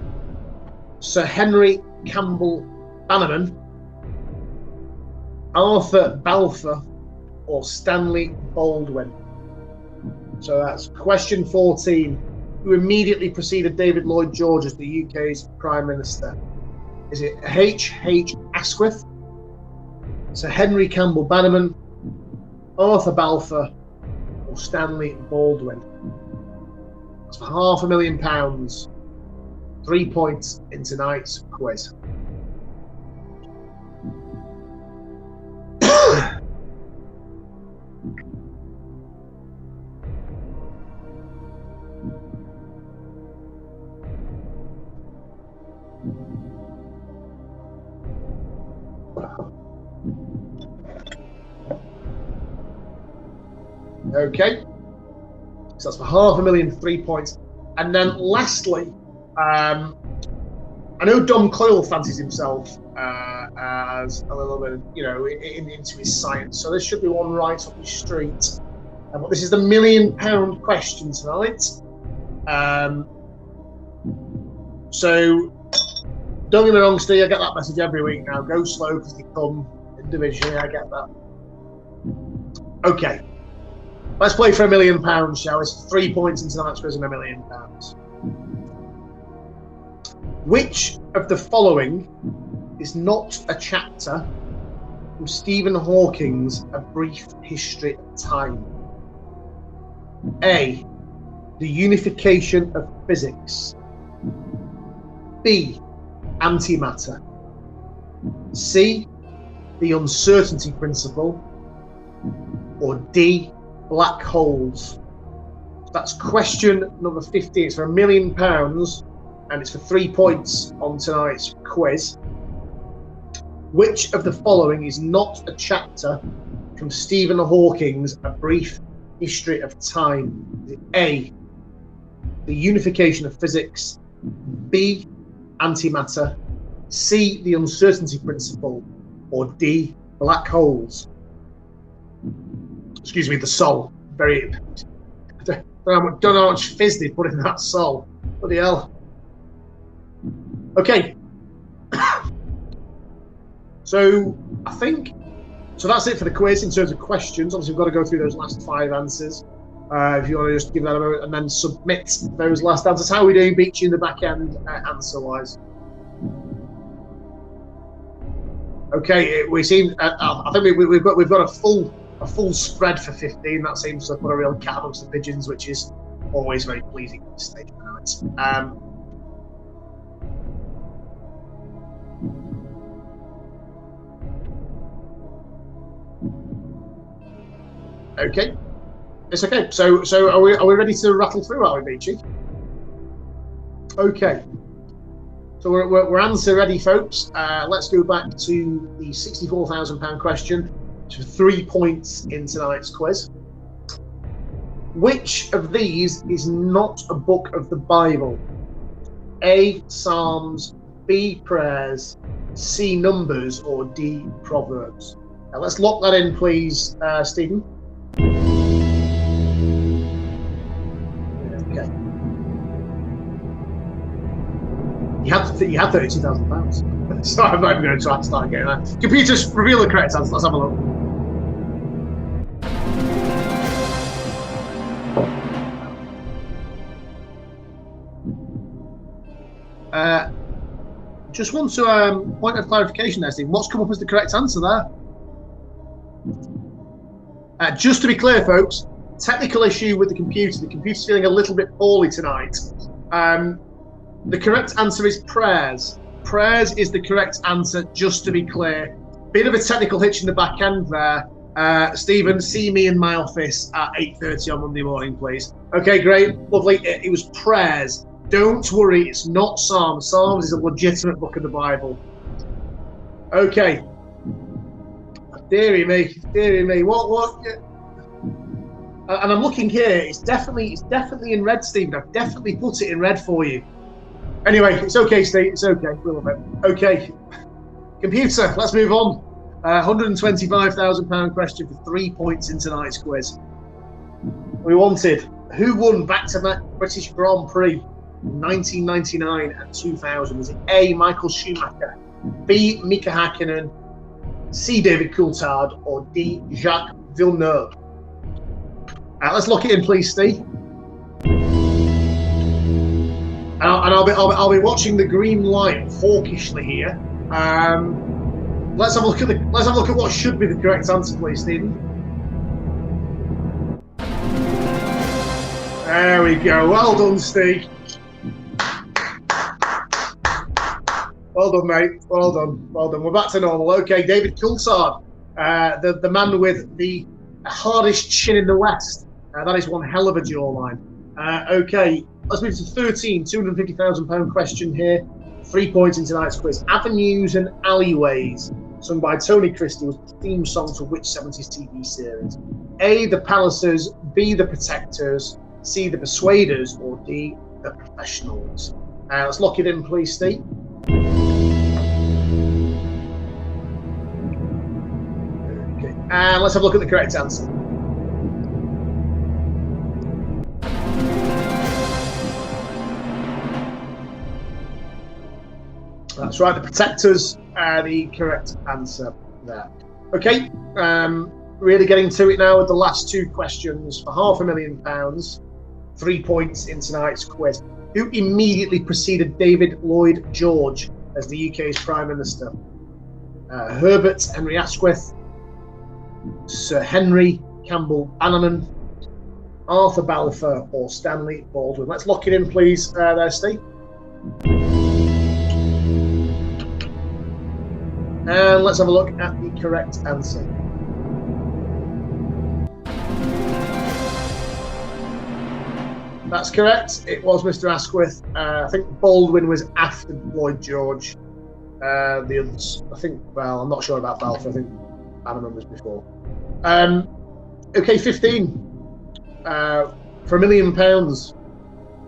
Sir Henry Campbell Bannerman, Arthur Balfour, or Stanley Baldwin? So that's question 14. Who immediately preceded David Lloyd George as the UK's Prime Minister? Is it H. Asquith, Sir Henry Campbell Bannerman, Arthur Balfour, or Stanley Baldwin? That's for £500,000. 3 points in tonight's quiz. Okay, so that's for £500,000, 3 points. And then lastly, I know Dom Coyle fancies himself as a little bit, into his science. So this should be one right up his street. But this is the £1 million question tonight. So don't get me wrong, Steve, I get that message every week now. Go slow because they come individually. I get that. Okay. Let's play for £1 million, shall we? 3 points into tonight's quiz and £1 million. Which of the following is not a chapter from Stephen Hawking's A Brief History of Time? A. The Unification of Physics. B. Antimatter. C. The Uncertainty Principle. Or D. Black holes. That's question number 15. It's for £1 million and it's for 3 points on tonight's quiz. Which of the following is not a chapter from Stephen Hawking's A Brief History of Time? Is it A. The Unification of Physics, B. Antimatter, C. The Uncertainty Principle, or D. Black holes? Excuse me, the soul. Very. Don't know how much fizz they put in that soul. Bloody hell. Okay. So I think that's it for the quiz in terms of questions. Obviously, we've got to go through those last 5 answers. If you want to just give that a moment and then submit those last answers. How are we doing, Beachy, in the back end answer-wise? Okay, we seem. I think we've got a full spread for 15. That seems to put a real cat amongst the pigeons, which is always very pleasing at this stage of the night. Okay, it's okay. So are we ready to rattle through? Are we, Beachy? Okay. So we're answer ready, folks. Let's go back to the £64,000 question. To 3 points in tonight's quiz. Which of these is not a book of the Bible? A. Psalms, B. Prayers, C. Numbers, or D. Proverbs? Now let's lock that in, please, Stephen. Okay. You had £32,000. So I'm not even going to try to start getting that. Computers, reveal the correct answer. Let's have a look. Just want to point of clarification there, Steve. What's come up as the correct answer there? Just to be clear, folks, technical issue with the computer. The computer's feeling a little bit poorly tonight. The correct answer is prayers. Prayers is the correct answer, just to be clear. Bit of a technical hitch in the back end there. Stephen, see me in my office at 8:30 on Monday morning, please. Okay, great, lovely. It was prayers. Don't worry, it's not Psalms. Psalms is a legitimate book of the Bible. Okay. Deary me. What? And I'm looking here. It's definitely in red, Stephen. I've definitely put it in red for you. Anyway, it's okay, Steve. It's okay. We love it. Okay. Computer, let's move on. £125,000 question for 3 points in tonight's quiz. We wanted Who won back-to-back British Grand Prix in 1999 and 2000? Was it A, Michael Schumacher, B, Mika Hakkinen, C, David Coulthard, or D, Jacques Villeneuve? Let's lock it in, please, Steve. And I'll be watching the green light hawkishly here. Let's have a look at what should be the correct answer, please, Stephen. There we go. Well done, Steve. Well done, mate. Well done. Well done. We're back to normal. Okay, David Coulthard, the man with the hardest chin in the West. That is one hell of a jawline. Okay, let's move to 13, £250,000 question here. 3 points in tonight's quiz. Avenues and Alleyways, sung by Tony Christie, was the theme song to which 70s TV series? A, The Pallisers, B, The Protectors, C, The Persuaders, or D, The Professionals? Let's lock it in, please, Steve. Okay, and let's have a look at the correct answer. That's right, The Protectors are the correct answer there. Okay, really getting to it now with the last two questions for £500,000. 3 points in tonight's quiz. Who immediately preceded David Lloyd George as the UK's Prime Minister? Herbert Henry Asquith, Sir Henry Campbell Bannerman, Arthur Balfour, or Stanley Baldwin? Let's lock it in, please, there, Steve. And let's have a look at the correct answer. That's correct. It was Mr. Asquith. I think Baldwin was after Lloyd George. The others, I think, well, I'm not sure about Balfour. I think Bannerman was before. Okay, 15. For £1 million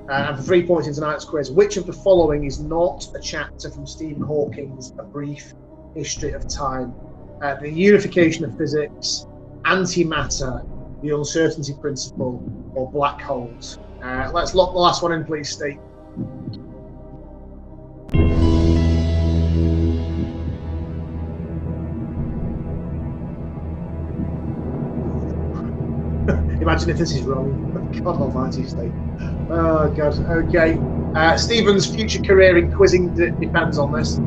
and for 3 points in tonight's quiz. Which of the following is not a chapter from Stephen Hawking's A Brief History of Time? The unification of physics, antimatter, the uncertainty principle, or black holes? Let's lock the last one in, please, Steve. Imagine if this is wrong. God almighty, Steve. Oh, God. Okay. Stephen's future career in quizzing depends on this.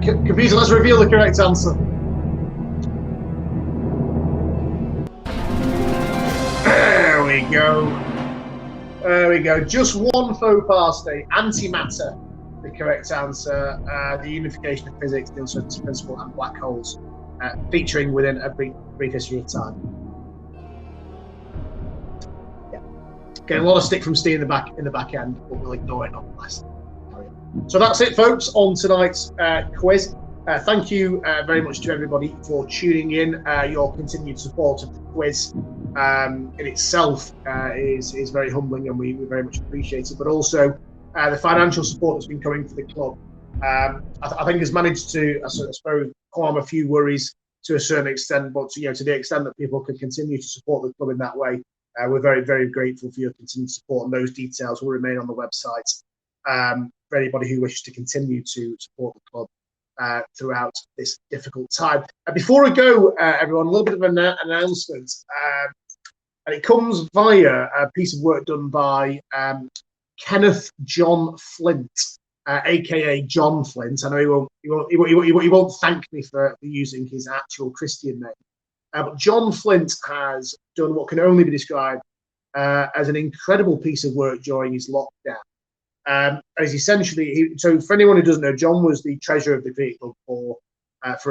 Computer, let's reveal the correct answer. There we go. There we go. Just one faux pas, Steve. Antimatter, the correct answer. The unification of physics, the uncertainty principle, and black holes, featuring within A Brief History of Time. Getting a lot of stick from Steve in the back end, but we'll ignore it nonetheless. So that's it, folks, on tonight's quiz. Thank you very much to everybody for tuning in. Your continued support of the quiz in itself is very humbling, and we very much appreciate it. But also the financial support that's been coming for the club, I think has managed to, I suppose, calm a few worries to a certain extent. But to the extent that people can continue to support the club in that way, we're very, very grateful for your continued support, and those details will remain on the website for anybody who wishes to continue to support the club throughout this difficult time. Before I go, everyone, a little bit of an announcement, and it comes via a piece of work done by Kenneth John Flint, aka John Flint. I know he won't thank me for using his actual Christian name. But John Flint has done what can only be described as an incredible piece of work during his lockdown. As essentially, so for anyone who doesn't know, John was the treasurer of the Greek Club for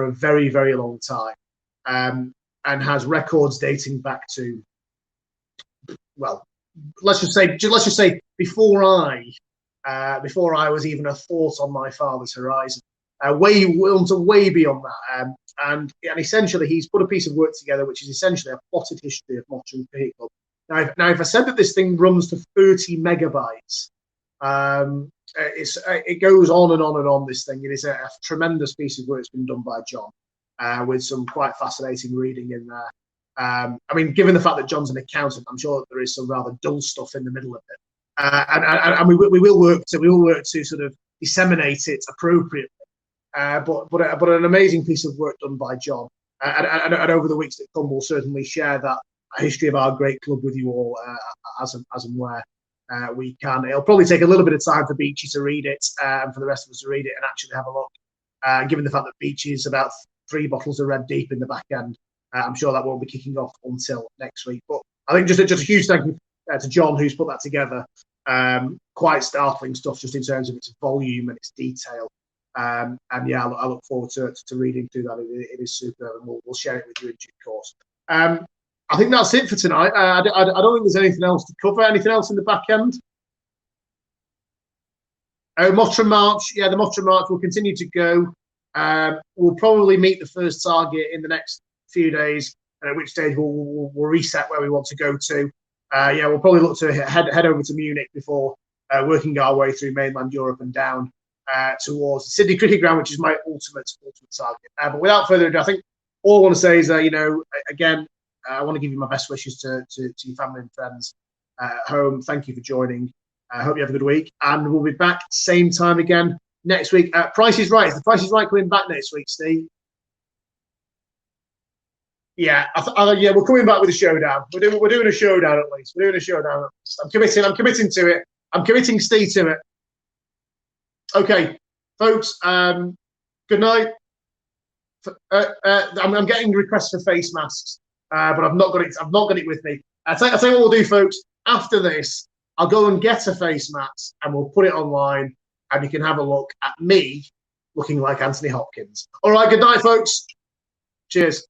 a very, very long time, and has records dating back to, well, let's just say before I was even a thought on my father's horizon. Way beyond that, and essentially he's put a piece of work together which is essentially a plotted history of Mottram Cricket Club. Now, if I said that this thing runs to 30 megabytes, it goes on and on and on. This thing, it is a tremendous piece of work that's been done by John, with some quite fascinating reading in there. I mean, given the fact that John's an accountant, I'm sure there is some rather dull stuff in the middle of it, and we will work to sort of disseminate it appropriately. But an amazing piece of work done by John, and over the weeks that come, we'll certainly share that history of our great club with you all as and where we can. It'll probably take a little bit of time for Beachy to read it and for the rest of us to read it and actually have a look. Given the fact that Beachy is about 3 bottles of red deep in the back end, I'm sure that won't be kicking off until next week. But I think just a huge thank you to John, who's put that together. Quite startling stuff, just in terms of its volume and its detail. And yeah, I look forward to reading through that. It is superb, and we'll share it with you in due course. I think that's it for tonight. I don't think there's anything else to cover. Anything else in the back end? Mottram March. Yeah, the Mottram March will continue to go. We'll probably meet the first target in the next few days, at which stage we'll reset where we want to go to. Yeah, we'll probably look to head over to Munich before working our way through mainland Europe and down towards the Sydney Cricket Ground, which is my ultimate target. But without further ado, I think all I want to say is, again, I want to give you my best wishes to your family and friends at home. Thank you for joining. I hope you have a good week, and we'll be back same time again next week. Price is Right. Is the Price is Right coming back next week, Steve? Yeah, yeah, we're coming back with a showdown. We're doing a showdown at least. We're doing a showdown at least. I'm committing to it. I'm committing Steve to it. Okay, folks. Good night. I'm getting requests for face masks, but I've not got it. I've not got it with me. I tell you what we'll do, folks. After this, I'll go and get a face mask, and we'll put it online, and you can have a look at me looking like Anthony Hopkins. All right. Good night, folks. Cheers.